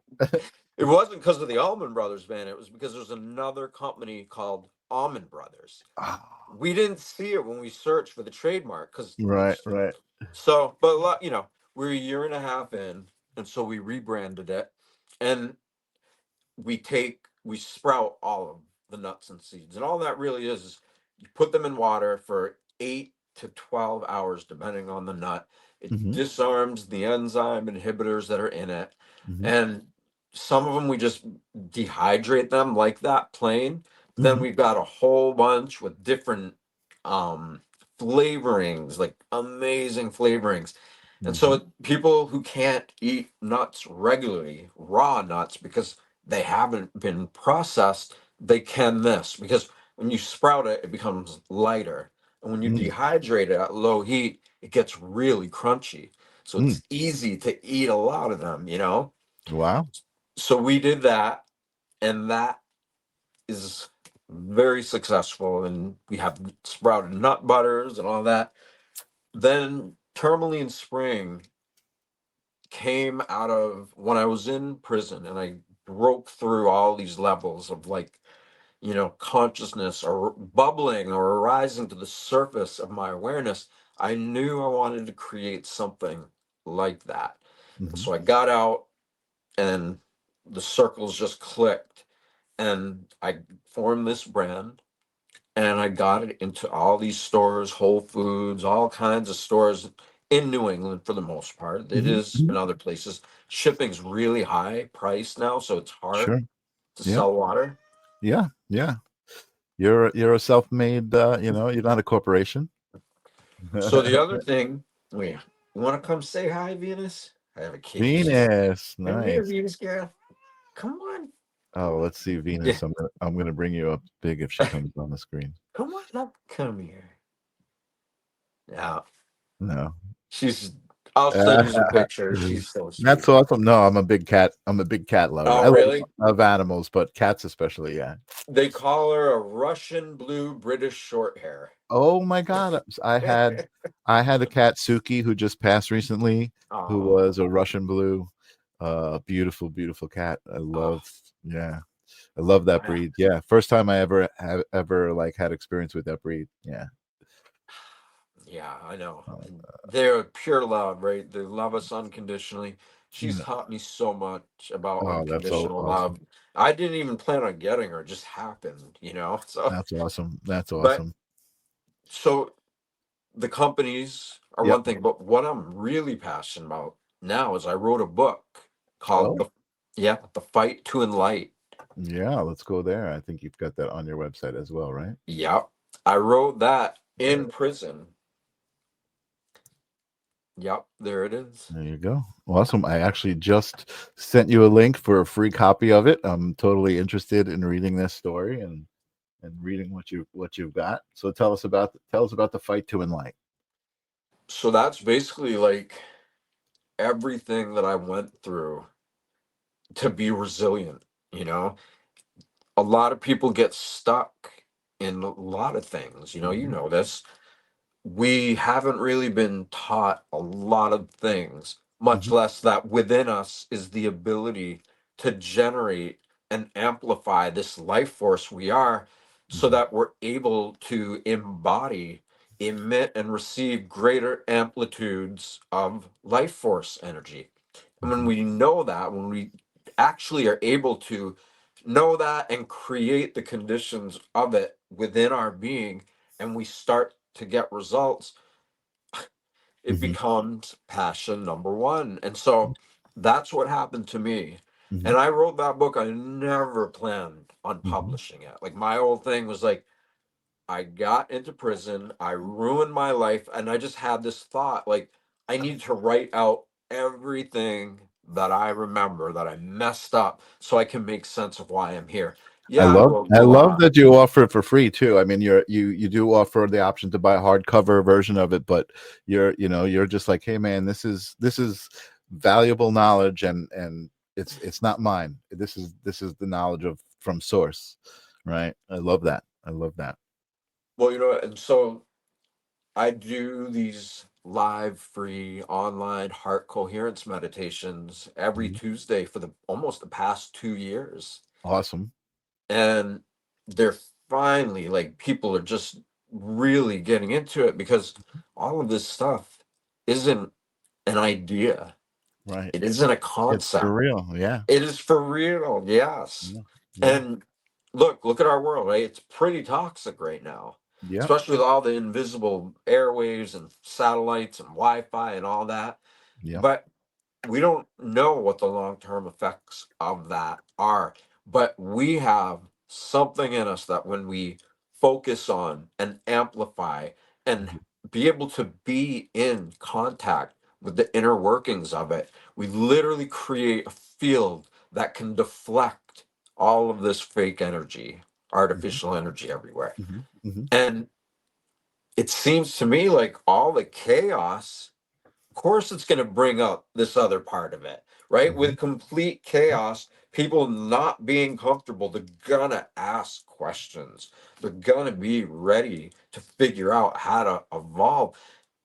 It wasn't because of the Almond Brothers band, it was because there's another company called Almond Brothers. Oh, We didn't see it when we searched for the trademark because right, right. so, but we're a year and a half in, and so we rebranded it, and we sprout all of the nuts and seeds, and all that really is you put them in water for 8 to 12 hours, depending on the nut. It Hmm. disarms the enzyme inhibitors that are in it, Hmm. and some of them we just dehydrate them like that plain. Then Hmm. we've got a whole bunch with different um flavorings, like amazing flavorings. And Hmm. so people who can't eat nuts regularly, raw nuts, because they haven't been processed, they can this because when you sprout it, it becomes lighter. And when you Mm. dehydrate it at low heat, it gets really crunchy. So Mm. it's easy to eat a lot of them. Wow. So we did that, and that is very successful. And we have sprouted nut butters and all that. Then Tourmaline Spring came out of when I was in prison, and I broke through all these levels of like, consciousness or bubbling or rising to the surface of my awareness. I knew I wanted to create something like that. And Hmm. so I got out, and the circles just clicked, and I formed this brand, and I got it into all these stores, Whole Foods, all kinds of stores in New England for the most part. It Hmm. is in other places. Shipping's really high price now, so it's hard Sure. to Yeah. sell water. Yeah. Yeah. You're a self-made. You're not a corporation. So the other thing, wait, you want to come say hi, Venus? I have a kitty. Venus. Come here, Nice. Venus girl. Come on. Oh, let's see, Yeah, Venus. I'm gonna bring you up big if she comes on the screen. come on, love. Come here. Now, No. She's. I'll send you some pictures. She's so That's sweet. awesome. No, I'm a big cat. I'm a big cat lover. Oh, I love really? of animals, but cats especially. Yeah. They call her a Russian blue British short hair. Oh my God. I had a cat, Suki, who just passed recently, who Oh, was a Russian blue. Beautiful, beautiful cat. oh, Yeah. I love that yeah. breed. Yeah. First time I ever like had experience with that breed. Yeah. Yeah, I know. Uh, And they're pure love, right? They love us unconditionally. She's yeah. taught me so much about Oh, that's so unconditional awesome. love. I didn't even plan on getting her, it just happened, you know? So, That's awesome. That's but awesome. so the companies are Yep. one thing, but what I'm really passionate about now is I wrote a book called Oh, The Fight to Enlight. yeah. Let's go there. I think you've got that on your website as well, right? Yep. I wrote that Uh, in prison. Yep, there it is. There you go. Awesome. I actually just sent you a link for a free copy of it. I'm totally interested in reading this story and reading what you've got. So tell us about the fight to enlighten. So that's basically like everything that I went through to be resilient, you know? A lot of people get stuck in a lot of things, you Hmm. know this. We haven't really been taught a lot of things, much Hmm. less that within us is the ability to generate and amplify this life force we are, so Hmm. that we're able to embody, emit, and receive greater amplitudes of life force energy. And when Hmm. we know that, when we actually are able to know that and create the conditions of it within our being, and we start to get results, it Hmm. becomes passion number one. And so that's what happened to me. Hmm. And I wrote that book. I never planned on Hmm. publishing it. Like, my whole thing was like, I got into prison, I ruined my life, and I just had this thought like, I need to write out everything that I remember that I messed up so I can make sense of why I'm here. Yeah, I wrote a I love lot. that you offer it for free too. I mean, you do offer the option to buy a hardcover version of it, but you're just like, hey man, this is valuable knowledge, and it's not mine. This is the knowledge of from source, right? I love that. I love that. Well, and so I do these live free online heart coherence meditations every Mhm. Tuesday for the almost the past 2 years. Awesome. And they're finally, like, people are just really getting into it, because all of this stuff isn't an idea. Right. It isn't a It's for concept. real. Yeah. It is for real, yes. Yeah. Yeah. And look at our world, right? It's pretty toxic right now, Yep. especially with all the invisible airwaves and satellites and Wi-Fi and all that. Yep. But we don't know what the long-term effects of that are. But we have something in us that when we focus on and amplify and Mhm. be able to be in contact with the inner workings of it, we literally create a field that can deflect all of this fake energy, Mhm. artificial energy everywhere. Mhm. Mhm. And it seems to me like all the chaos, of course it's going to bring up this other part of it, right? Mhm. With complete chaos, people not being comfortable, they're gonna ask questions, they're gonna be ready to figure out how to evolve.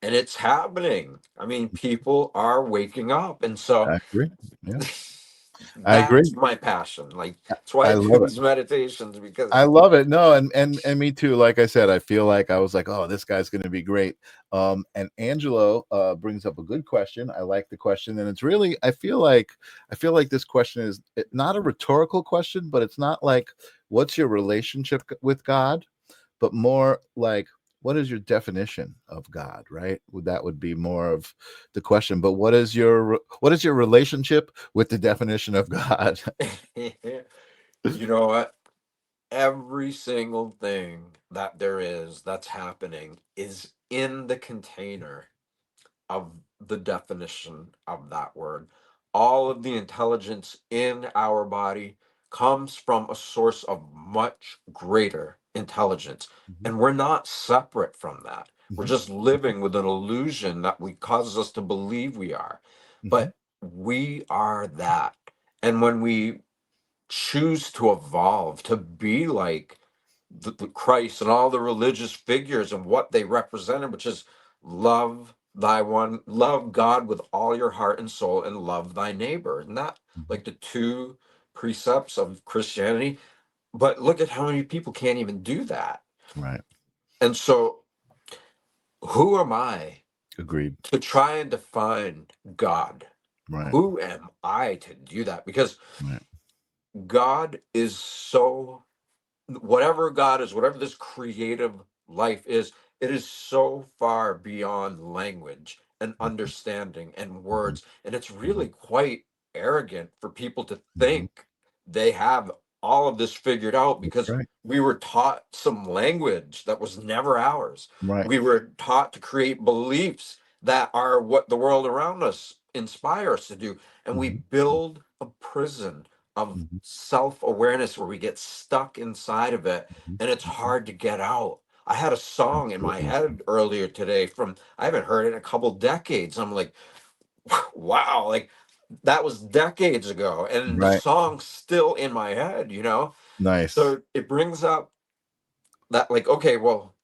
And it's happening. I mean, people are waking up. And so I agree. Yeah. I that's agree. my passion. Like, that's why I I do love it. these meditations, I because love it. No, and me too. Like I said, I feel like I was like, oh, this guy's going to be great. And Angelo brings up a good question. I like the question, and it's really, I feel like this question is not a rhetorical question, but it's not like, what's your relationship with God, but more like, what is your definition of God, right? That would be more of the question. But what is your relationship with the definition of God? you know what? Every single thing that there is that's happening is in the container of the definition of that word. All of the intelligence in our body comes from a source of much greater intelligence. Mhm. And we're not separate from that. We're just living with an illusion that we causes us to believe we are. Mhm. But we are that. And when we choose to evolve to be like the Christ and all the religious figures and what they represented, which is love love God with all your heart and soul, and love thy neighbor. And that, Mhm. like, the two precepts of Christianity. But look at how many people can't even do that. Right. And so, who am I Agreed. to try and define God? Right. Who am I to do that? Because Right. God is so, whatever God is, whatever this creative life is, it is so far beyond language and Mhm. understanding and Mhm. words. And it's Mhm. really quite arrogant for people to Mhm. think they have all of this figured out, That's because right. we were taught some language that was never ours. Right. We were taught to create beliefs that are what the world around us inspire us to do. And we Mhm. build a prison of Mhm. self-awareness where we get stuck inside of it, Mhm. and it's Mhm. hard to get out. I had a song in my Absolutely. head earlier today from, I haven't heard it in a couple decades. I'm like, wow, like that was decades ago, and the Right. song's still in my head. Nice. So it brings up that, like, okay, well,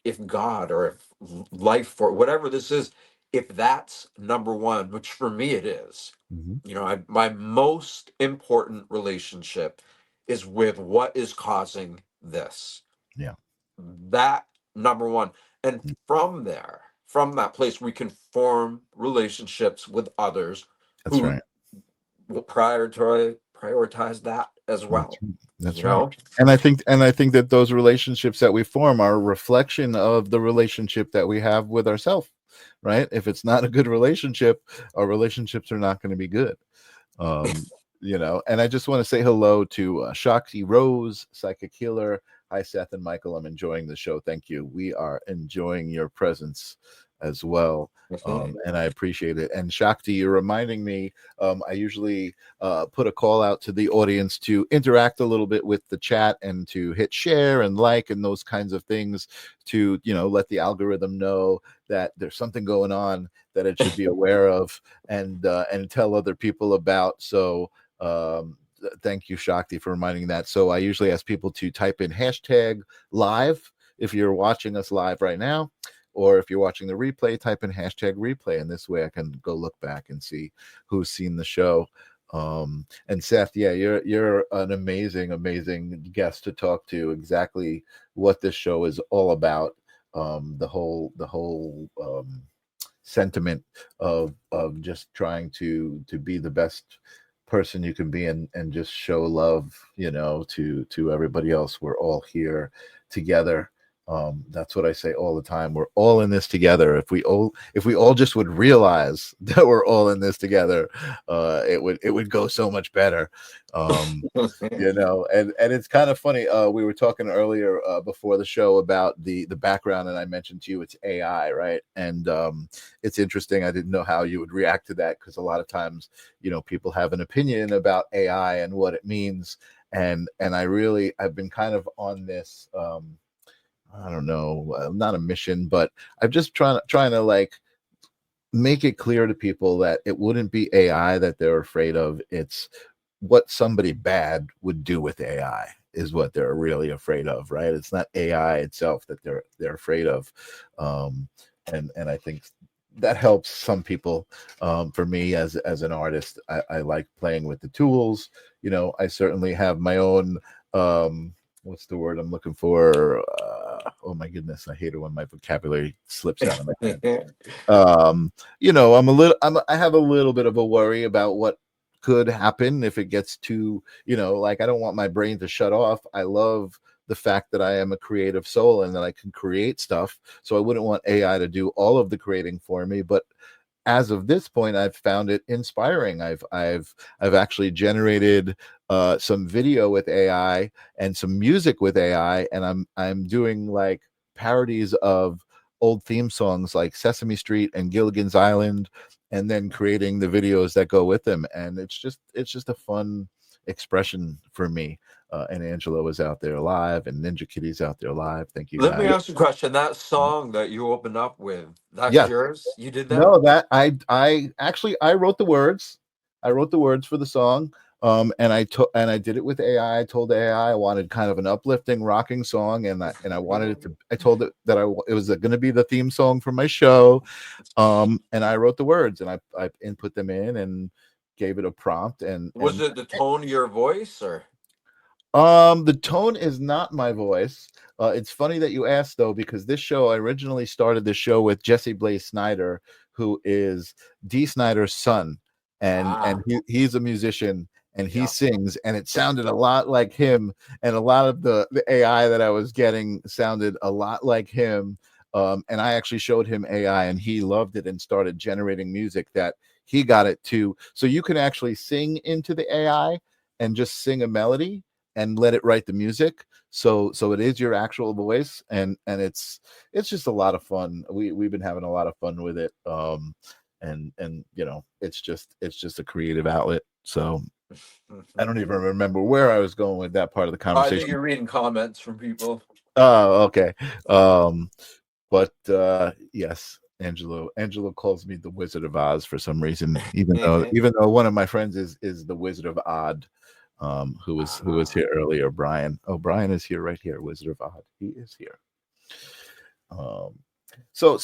if God, or if life, or whatever this is, if that's number one, which for me it is, Mhm. my most important relationship is with what is causing this. Yeah. That, number one. And Mm. from there, from that place, we can form relationships with others That's who right. will prioritize that as That's well. right. You That's right. know? And I think that those relationships that we form are a reflection of the relationship that we have with ourselves, right? If it's not a good relationship, our relationships are not going to be good. Um, and I just want to say hello to Shakti Rose, Psychic Healer. Hi, Seth and Michael. I'm enjoying the show. Thank you. We are enjoying your presence as well. Okay. And I appreciate it. And Shakti, you're reminding me, I usually put a call out to the audience to interact a little bit with the chat and to hit share and like and those kinds of things to, let the algorithm know that there's something going on that it should be aware of and tell other people about. So thank you, Shakti, for reminding that. So I usually ask people to type in hashtag live if you're watching us live right now, or if you're watching the replay, type in hashtag replay, and this way I can go look back and see who's seen the show. And Seth, yeah, you're an amazing guest to talk to. Exactly what this show is all about. The whole sentiment of just trying to be the best person you can be, and just show love, to everybody else. We're all here together. That's what I say all the time. We're all in this together. If we all just would realize that we're all in this together, it would go so much better. And it's kind of funny. We were talking earlier before the show about the background, and I mentioned to you it's AI, right? And it's interesting. I didn't know how you would react to that, because a lot of times, people have an opinion about AI and what it means, and I've been kind of on this. I don't know, not a mission, but I'm just trying to like make it clear to people that it wouldn't be AI that they're afraid of. It's what somebody bad would do with AI is what they're really afraid of, right? It's not AI itself that they're afraid of. Um, and I think that helps some people. For me, as an artist, I like playing with the tools. I certainly have my own what's the word I'm looking for? Oh my goodness, I hate it when my vocabulary slips out of my head. I have a little bit of a worry about what could happen if it gets too, like, I don't want my brain to shut off. I love the fact that I am a creative soul and that I can create stuff. So I wouldn't want AI to do all of the creating for me. But as of this point, I've found it inspiring. I've actually generated some video with AI and some music with AI, and I'm doing like parodies of old theme songs like Sesame Street and Gilligan's Island, and then creating the videos that go with them. And it's just a fun expression for me. and Angelo is out there live, and Ninja Kitty's out there live. Thank you Let me guys. ask you a question. That song that you opened up with, that's Yes. yours? You did that? No, that I actually I wrote the words. I wrote the words for the song. And I did it with AI. I told AI I wanted kind of an uplifting, rocking song, and I wanted it to. I told it that it was going to be the theme song for my show. And I wrote the words, and I input them in and gave it a prompt. Was it the tone of your voice, or? The tone is not my voice. It's funny that you asked, though, because this show, I originally started this show with Jesse Blaze Snyder, who is Dee Snyder's son, and he's a musician, and he sings, and it sounded a lot like him, and a lot of the AI that I was getting sounded a lot like him. And I actually showed him AI, and he loved it and started generating music that he got it to. So you can actually sing into the AI and just sing a melody and let it write the music. So it is your actual voice, and it's just a lot of fun. We've been having a lot of fun with it. And you know, it's just a creative outlet. So I don't even remember where I was going with that part of the I think conversation. you're reading comments from people. Oh, okay. But yes, Angelo calls me the Wizard of Oz for some reason, even though one of my friends is the Wizard of Odd, who was here earlier. Brian. Oh, Brian is here right here. Wizard of Odd. He is here. So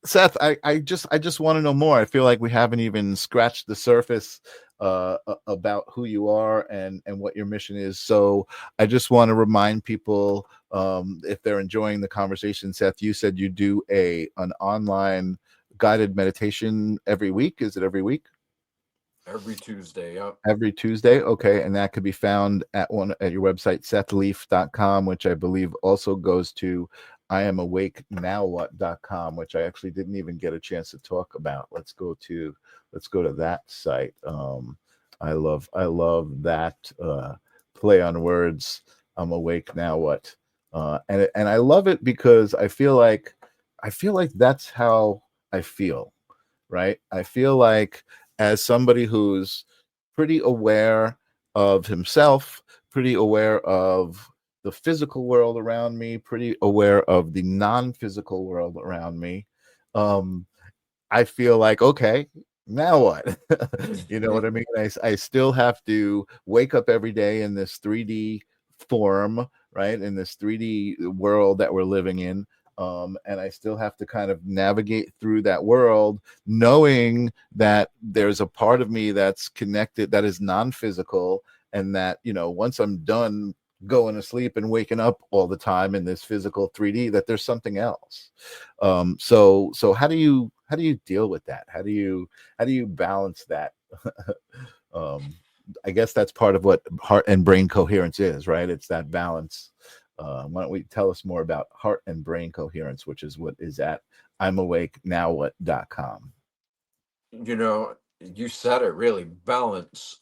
Seth, I just want to know more. I feel like we haven't even scratched the surface about who you are and what your mission is. So I just want to remind people, if they're enjoying the conversation, Seth, you said you do an online guided meditation every week. Is it every week? Every Tuesday, yeah. Every Tuesday, okay, and that could be found at your website, SethLeaf.com, which I believe also goes to IamAwakeNowWhat.com, which I actually didn't even get a chance to talk about. Let's go to that site. I love that play on words. I'm awake now. What? And I love it because I feel like that's how I feel, right? I feel like, as somebody who's pretty aware of himself, pretty aware of the physical world around me, pretty aware of the non-physical world around me, I feel like, okay, now what? You know what I mean? I still have to wake up every day in this 3D form, right? In this 3D world that we're living in. And I still have to kind of navigate through that world, knowing that there's a part of me that's connected, that is non-physical, and that, you know, once I'm done going to sleep and waking up all the time in this physical 3D, that there's something else. So how do you deal with that? How do you balance that? I guess that's part of what heart and brain coherence is, right? It's that balance. Why don't we tell us more about heart and brain coherence, which is what is at IamAwakeNowWhat.com. You know, you said it, really, balance.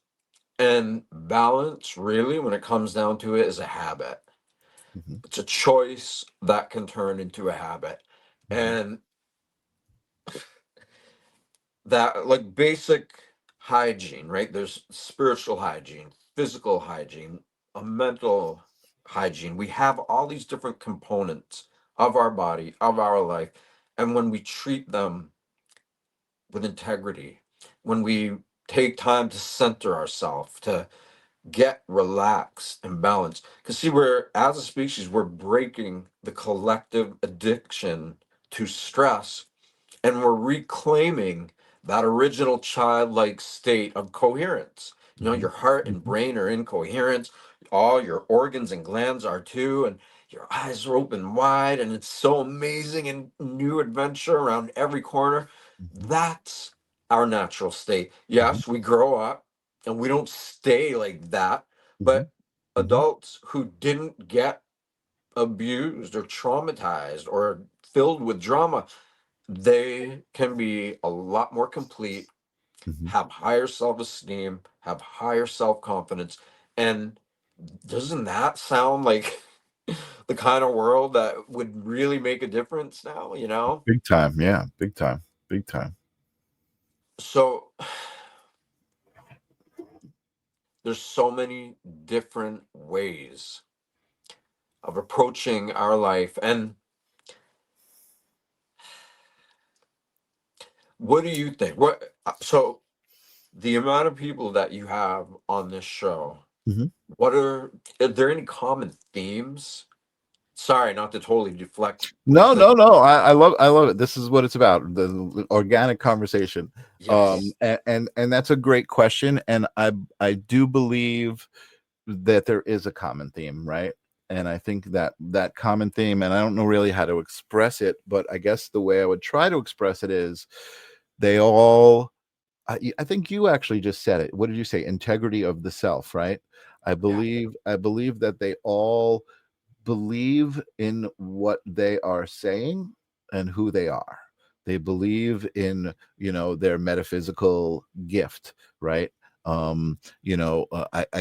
And balance, really, when it comes down to it, is a habit. Mm-hmm. It's a choice that can turn into a habit. Mm-hmm. And that, like, basic hygiene, right? There's spiritual hygiene, physical hygiene, a mental hygiene. We have all these different components of our body, of our life. And when we treat them with integrity, when we take time to center ourselves, to get relaxed and balanced. Because see, we're, as a species, we're breaking the collective addiction to stress, and we're reclaiming that original childlike state of coherence. You know, Mm-hmm. your heart and Mm-hmm. brain are in coherence, all your organs and glands are too, and your eyes are open wide, and it's so amazing and new adventure around every corner. That's our natural state. Mm-hmm. Yes, we grow up and we don't stay like that, Mm-hmm. but adults who didn't get abused or traumatized or filled with drama, they can be a lot more complete, Mm-hmm. have higher self-esteem, have higher self-confidence. And doesn't that sound like the kind of world that would really make a difference now, you know? Big time, yeah, big time, big time. So there's so many different ways of approaching our life. And what do you think? So the amount of people that you have on this show, Mhm. are there any common themes? Sorry, not to totally deflect what you're No, saying. no, no. I love it. This is what it's about. The organic conversation. Yes. And that's a great question. And I do believe that there is a common theme, right? And I think that that common theme, and I don't know really how to express it, but I guess the way I would try to express it is they all, I think you actually just said it. What did you say? Integrity of the self, right? Yeah. I believe that they all believe in what they are saying and who they are. They believe in, their metaphysical gift, right? I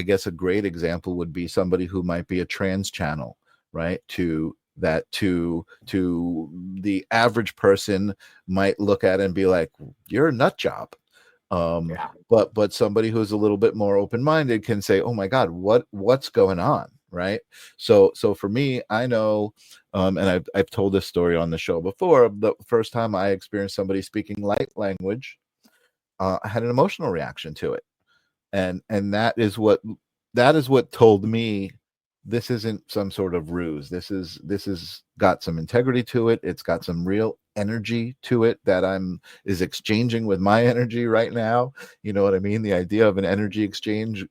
guess a great example would be somebody who might be a trans channel, right? To the average person might look at it and be like, you're a nut job. um Yeah. but somebody who's a little bit more open-minded can say, oh my god, what's going on, right? So for me, I know, and I've told this story on the show before. The first time I experienced somebody speaking light language, I had an emotional reaction to it. And that is what told me this isn't some sort of ruse. This is got some integrity to it. It's got some real energy to it that I'm is exchanging with my energy right now. You know what I mean? The idea of an energy exchange,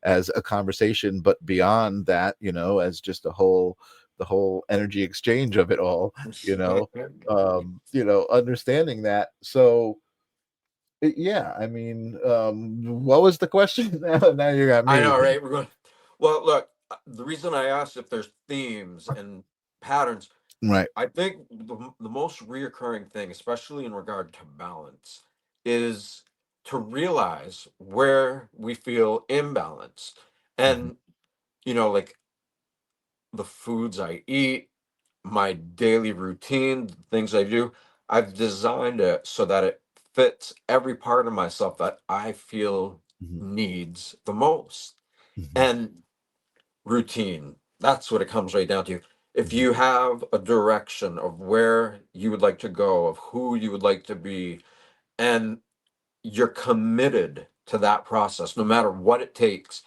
as a conversation, but beyond that, as just the whole energy exchange of it all, understanding that. So yeah, I mean, what was the question? Now you got I me. know, right? We're going. Well, look, the reason I asked if there's themes and patterns, Right. I think the most reoccurring thing, especially in regard to balance, is to realize where we feel imbalanced. Mhm, And, like the foods I eat, my daily routine, the things I do, I've designed it so that it fits every part of myself that I feel mhm, needs the most. mhm, And routine, that's what it comes right down to. If mhm, you have a direction of where you would like to go, of who you would like to be, and you're committed to that process, no matter what it takes,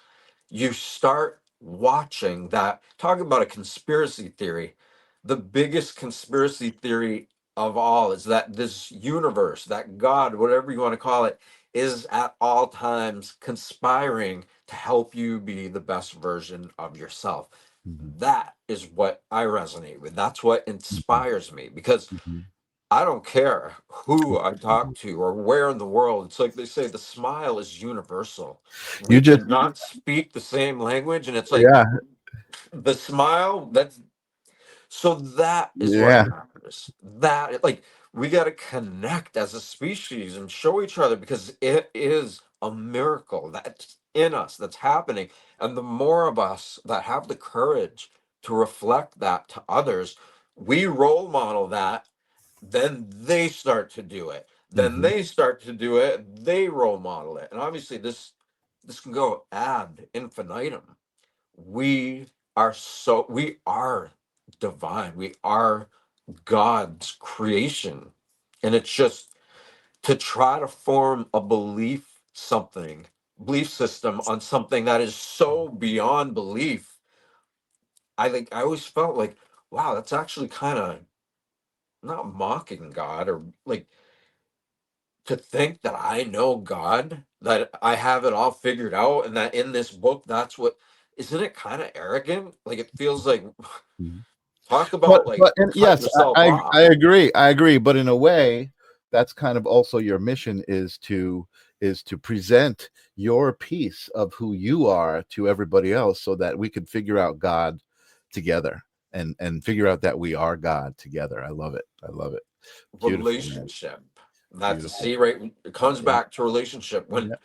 you start watching that. Talk about a conspiracy theory. The biggest conspiracy theory of all is that this universe, that God, whatever you want to call it, is at all times conspiring to help you be the best version of yourself. mhm, That is what I resonate with. That's what mhm, inspires me, because mhm. I don't care who I talk to or where in the world. It's like they say the smile is universal. You We just cannot speak the same language, and it's like Yeah, the smile, that's so that is what yeah. matters. That, like, we got to connect as a species and show each other, because it is a miracle that's in us, that's happening. And the more of us that have the courage to reflect that to others, we role model that, then they start to do it. Then Mhm, they start to do it, they role model it. And obviously this can go ad infinitum. We are divine. We are God's creation. And it's just to try to form a belief system on something that is so beyond belief. I always felt like, wow, that's actually kind of not mocking God, or like, to think that I know God, that I have it all figured out, and that in this book, that's what, isn't it kind of arrogant? Like, it feels like, mhm. talk But about like but and cutting yes, yourself I off. agree. I agree. But in a way, that's kind of also your mission, is to present your piece of who you are to everybody else, so that we can figure out God together, and figure out that we are God together. I love it. I love it. Beautiful, man. Relationship. That's, Beautiful. see, right, it comes Yeah. back to relationship. When Yeah.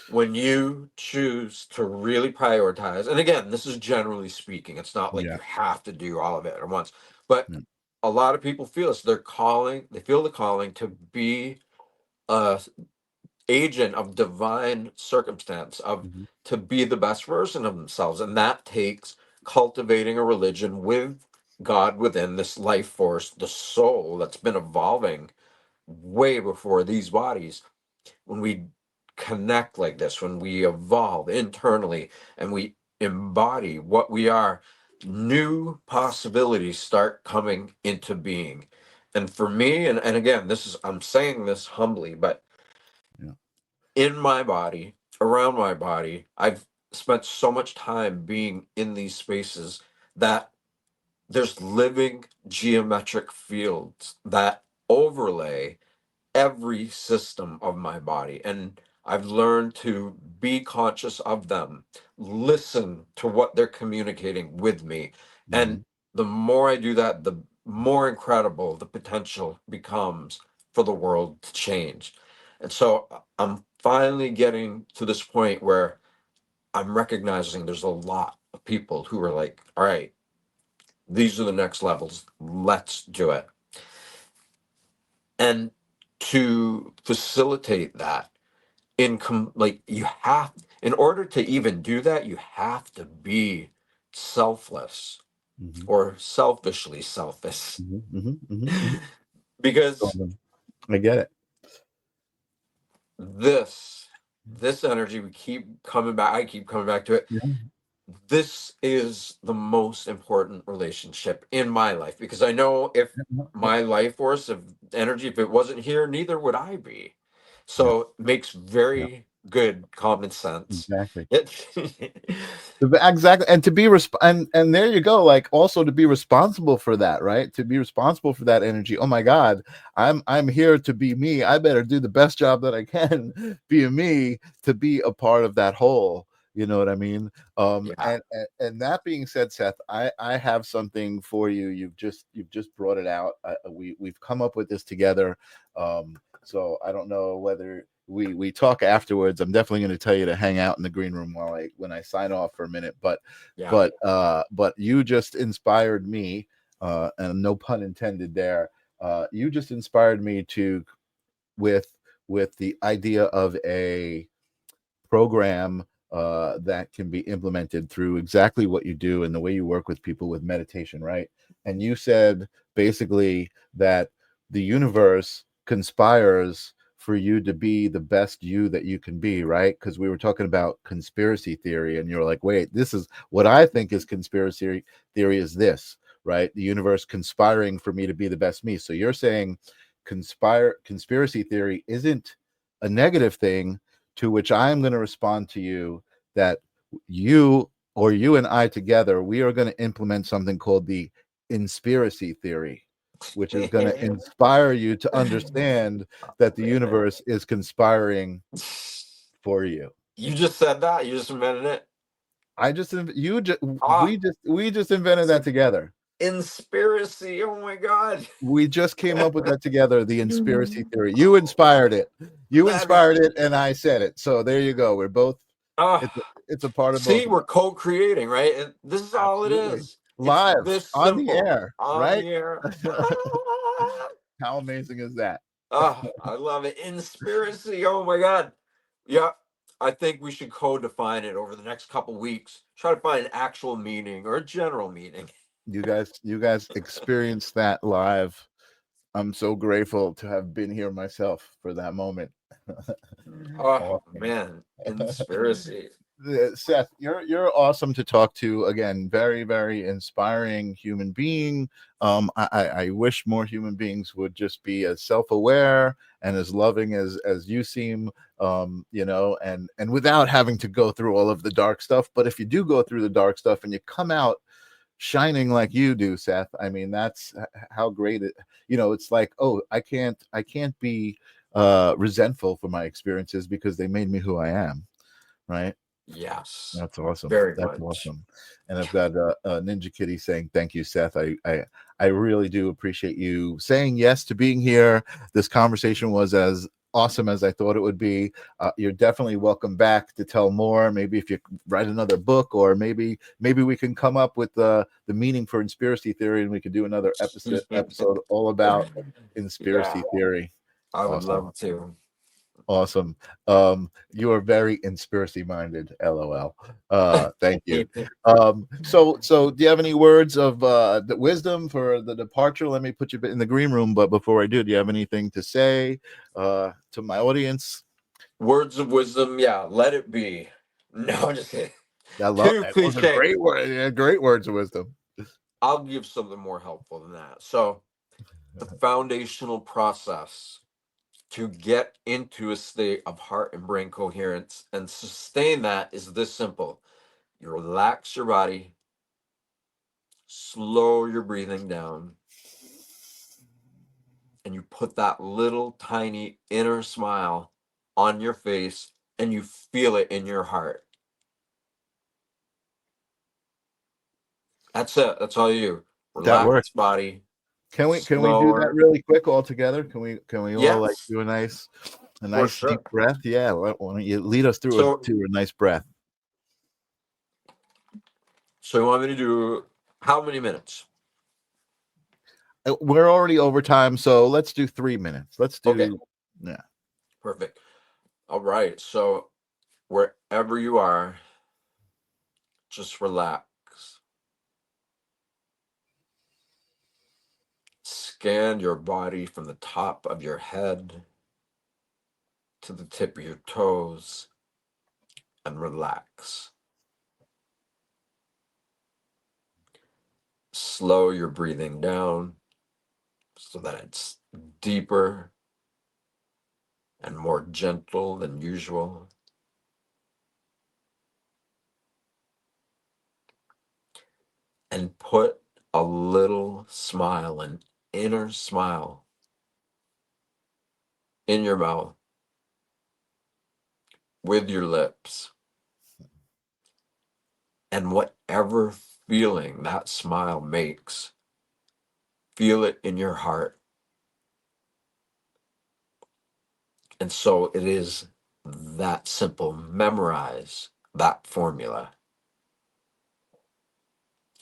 when you choose to really prioritize, and again, this is generally speaking, it's not like Yeah. you have to do all of it at once, but Yeah. a lot of people feel this, they feel the calling to be a agent of divine circumstance, of Mhm. to be the best version of themselves. And that takes cultivating a religion with God within, this life force, the soul that's been evolving way before these bodies. When we connect like this, when we evolve internally and we embody what we are, new possibilities start coming into being. And for me, and again, this is, I'm saying this humbly, but Yeah. in my body, around my body, I've spent so much time being in these spaces that there's living geometric fields that overlay every system of my body. And I've learned to be conscious of them, listen to what they're communicating with me. And Mhm. the more I do that, the more incredible the potential becomes for the world to change. And so I'm finally getting to this point where I'm recognizing there's a lot of people who are like, all right, these are the next levels. Let's do it. And to facilitate that, like you have, in order to even do that, you have to be selfless Mhm. or selfishly selfish. Mhm. Mhm. Mhm. Mhm. Because Totally. I get it. this energy, we keep coming back, I keep coming back to it. Yeah. This is the most important relationship in my life, because I know if Yeah. my life force of energy, if it wasn't here, neither would I be. Yeah. So it makes Yeah. very good common sense. Exactly. It, Exactly, and to be and there you go, like also to be responsible for that, right? To be responsible for that energy. Oh my God, I'm here to be me. I better do the best job that I can be me to be a part of that whole. You know what I mean? yeah, And that being said, Seth, I have something for you. You've just brought it out. We've come up with this together. So I don't know whether we talk afterwards. I'm definitely going to tell you to hang out in the green room while when I sign off for a minute. yeah. But you just inspired me, and no pun intended there. You just inspired me to with the idea of a program that can be implemented through exactly what you do and the way you work with people with meditation, right? And you said basically that the universe conspires for you to be the best you that you can be, right? Because we were talking about conspiracy theory, and you're like, wait, this is what I think is conspiracy theory is this, right? The universe conspiring for me to be the best me. So you're saying conspiracy theory isn't a negative thing, to which I'm going to respond to you that you and I together, we are going to implement something called the inspiracy theory, which is going to inspire you to understand that the Man. universe is conspiring for you. You just said that. You just invented it. I just you just Ah, we just invented it's that a together. conspiracy. Oh my God. We just came up with that together, the inspiracy theory. You inspired it. You That's inspired it, and I said it. So there you go. We're both ah. it's a part of both See, of we're us. co-creating, right? And this is all it Absolutely. is. It's Live this on the simple. air, On right? the air. Ah, How amazing is that? ah, I love it. Inspiracy. Oh my God. Yeah. I think we should co-define it over the next couple weeks. Try to find an actual meaning or a general meaning. You guys experienced that live. I'm so grateful to have been here myself for that moment. Oh Awesome. man, conspiracy. Seth, you're awesome to talk to. Again, very very inspiring human being. I wish more human beings would just be as self-aware and as loving as you seem. You know, and without having to go through all of the dark stuff. But if you do go through the dark stuff and you come out shining like you do, Seth, I mean, that's how great it. You know, it's like, oh, I can't be resentful for my experiences because they made me who I am, right? Yes, That's awesome. very That's much. awesome. And I've got Ninja Kitty saying thank you, Seth. I really do appreciate you saying yes to being here. This conversation was as awesome as I thought it would be. You're definitely welcome back to tell more. Maybe if you write another book, or maybe we can come up with the meaning for conspiracy theory, and we could do another episode all about Yeah, conspiracy theory. I would Awesome. love to. Awesome. You are very conspiracy minded, LOL. Thank you. So do you have any words of wisdom for the departure? Let me put you in the green room, but before I do you have anything to say to my audience? Words of wisdom, yeah, let it be. No, I'm just kidding. I love Too that. Those are cliche. great words. Yeah, great words of wisdom. I'll give something more helpful than that. So, the foundational process to get into a state of heart and brain coherence and sustain that is this simple. You relax your body, slow your breathing down, and you put that little tiny inner smile on your face and you feel it in your heart. That's it. That's all you do. That Relax works. body, Can we do that slower. really quick all together? Can we all like Yes, do a for nice deep sure. breath? Yeah. Why don't you lead us through So, to a nice breath? so you want me to do how many minutes? We're already over time, so let's do 3 minutes. Let's Okay, do, yeah. perfect. All right. So, wherever you are, just relax. Scan your body from the top of your head to the tip of your toes and relax. Slow your breathing down so that it's deeper and more gentle than usual. And put a little smile, an inner smile in your mouth with your lips. And whatever feeling that smile makes, feel it in your heart. And so it is that simple. Memorize that formula.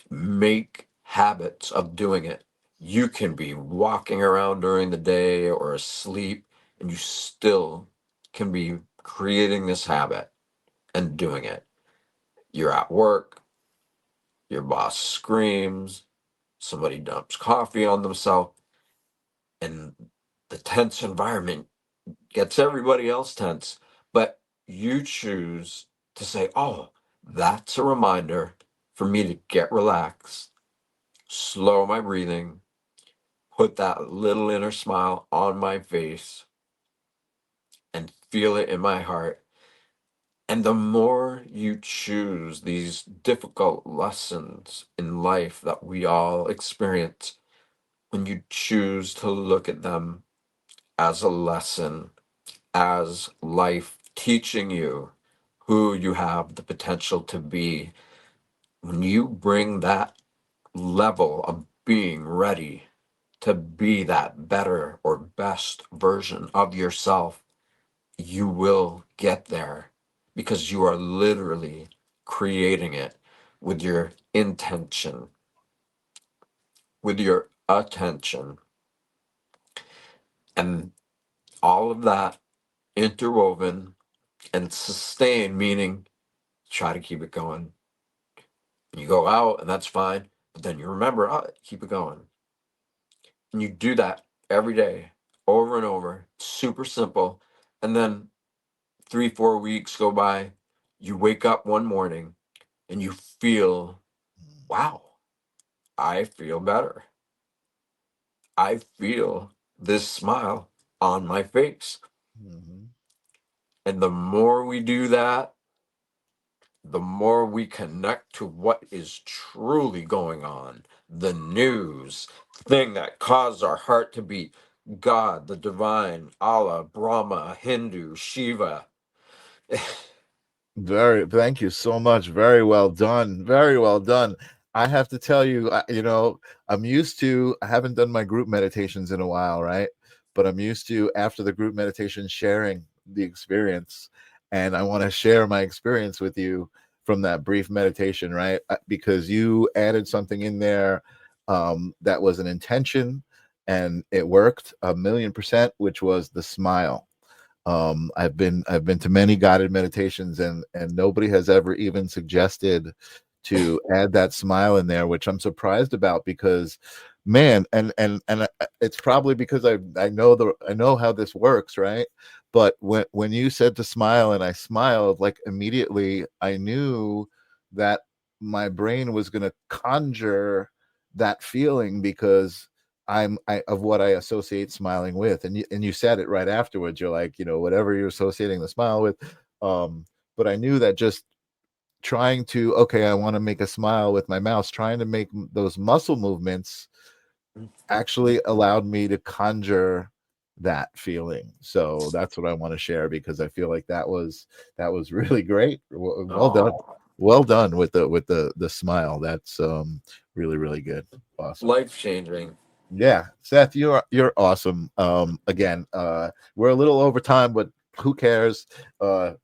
Make habits of doing it. You can be walking around during the day or asleep, and you still can be creating this habit and doing it. You're at work, your boss screams, somebody dumps coffee on themselves, and the tense environment gets everybody else tense. But you choose to say, oh, that's a reminder for me to get relaxed, slow my breathing, put that little inner smile on my face, and feel it in my heart. And the more you choose these difficult lessons in life that we all experience, when you choose to look at them as a lesson, as life teaching you who you have the potential to be, when you bring that level of being ready to be that better or best version of yourself, you will get there because you are literally creating it with your intention, with your attention, and all of that interwoven and sustained, meaning try to keep it going. You go out and that's fine, but then you remember, oh, keep it going. And you do that every day, over and over, super simple. And then 3, 4 weeks go by, you wake up one morning and you feel, wow, I feel better. I feel this smile on my face. Mhm. And the more we do that, the more we connect to what is truly going on, the news, thing that caused our heart to beat, God, the divine, Allah, Brahma, Hindu, Shiva. Thank you so much. Very well done. Very well done. I have to tell you, I haven't done my group meditations in a while, right? But I'm used to, after the group meditation, sharing the experience. And I want to share my experience with you from that brief meditation, right? Because you added something in there that was an intention and it worked 1,000,000%, which was the smile. I've been to many guided meditations, and nobody has ever even suggested to add that smile in there, which I'm surprised about, because man, it's probably because I know how this works, right? But when you said to smile and I smiled, like immediately I knew that my brain was going to conjure that feeling, because of what I associate smiling with. And you said it right afterwards. You're like, whatever you're associating the smile with. But I knew that just trying to, okay, I want to make a smile with my mouth, trying to make those muscle movements actually allowed me to conjure that feeling. So that's what I want to share, because I feel like that was really great. Well done. Well done with the smile. That's really, really good. Awesome. Life changing. Yeah, Seth, you're awesome. Again, we're a little over time, but who cares?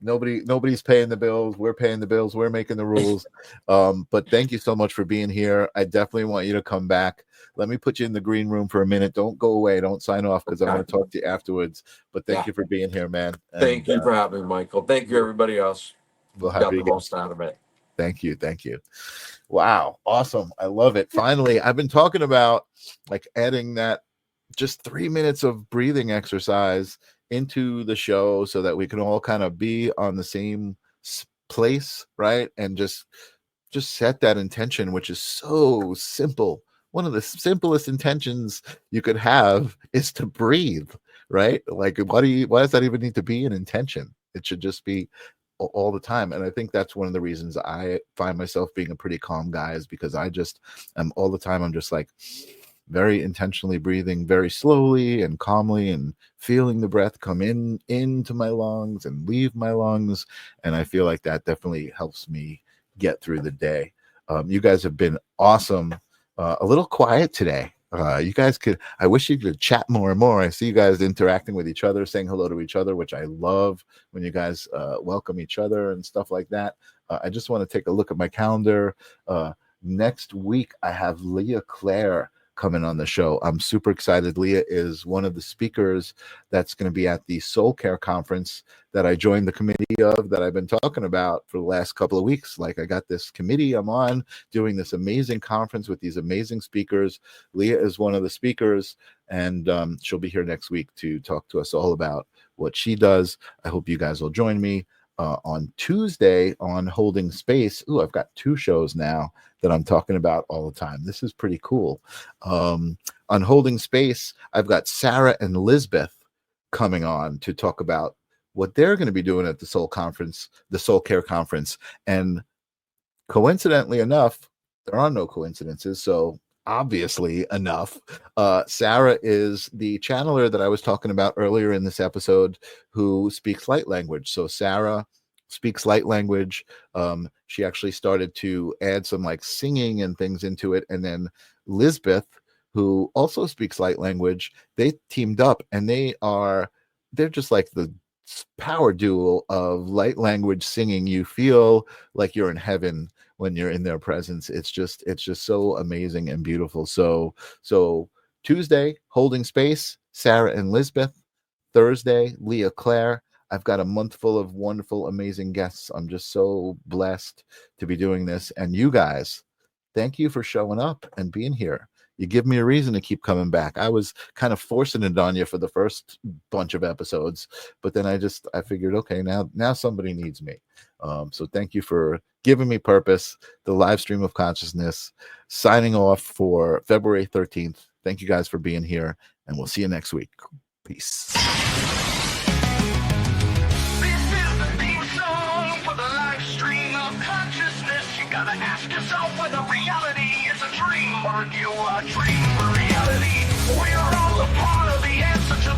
Nobody's paying the bills. We're paying the bills. We're making the rules. But thank you so much for being here. I definitely want you to come back. Let me put you in the green room for a minute. Don't go away. Don't sign off, because I want to talk to you afterwards. But thank you for being here, man. Thank you for having me, Michael. Thank you, everybody else. We'll Got the most out of it. Thank you. Wow, awesome. I love it. Finally, I've been talking about like adding that just 3 minutes of breathing exercise into the show, so that we can all kind of be on the same place, right? And just set that intention, which is so simple. One of the simplest intentions you could have is to breathe, right? Like, why does that even need to be an intention? It should just be all the time. And I think that's one of the reasons I find myself being a pretty calm guy, is because I just am all the time. I'm just like very intentionally breathing very slowly and calmly, and feeling the breath come into my lungs and leave my lungs. And I feel like that definitely helps me get through the day. You guys have been awesome. A little quiet today. You guys I wish you could chat more and more. I see you guys interacting with each other, saying hello to each other, which I love when you guys welcome each other and stuff like that. I just want to take a look at my calendar. Next week, I have Leah Claire coming on the show. I'm super excited. Leah is one of the speakers that's going to be at the Soul Care Conference that I joined the committee of, that I've been talking about for the last couple of weeks. Like, I got this committee I'm on, doing this amazing conference with these amazing speakers. Leah is one of the speakers, and she'll be here next week to talk to us all about what she does. I hope you guys will join me on Tuesday on Holding Space. Ooh, I've got 2 shows now that I'm talking about all the time. This is pretty cool. On Holding Space, I've got Sarah and Lisbeth coming on to talk about what they're going to be doing at the Soul Conference, the Soul Care Conference. And coincidentally enough, there are no coincidences, so obviously enough, Sarah is the channeler that I was talking about earlier in this episode, who speaks light language. So Sarah speaks light language. She actually started to add some like singing and things into it. And then Lisbeth, who also speaks light language, they teamed up, and they're just like the power duo of light language singing. You feel like you're in heaven when you're in their presence. It's just so amazing and beautiful. So Tuesday, Holding Space, Sarah and Lisbeth. Thursday, Leah Claire. I've got a month full of wonderful, amazing guests. I'm just so blessed to be doing this. And you guys, thank you for showing up and being here. You give me a reason to keep coming back. I was kind of forcing it on you for the first bunch of episodes, but then I figured, okay, now somebody needs me. So thank you for giving me purpose. The Livestream of Consciousness, signing off for February 13th. Thank you guys for being here, and we'll see you next week. Peace. This is the theme song for the live stream of consciousness. You gotta ask yourself whether reality is a dream or you a dream reality. We are all a part of the answer to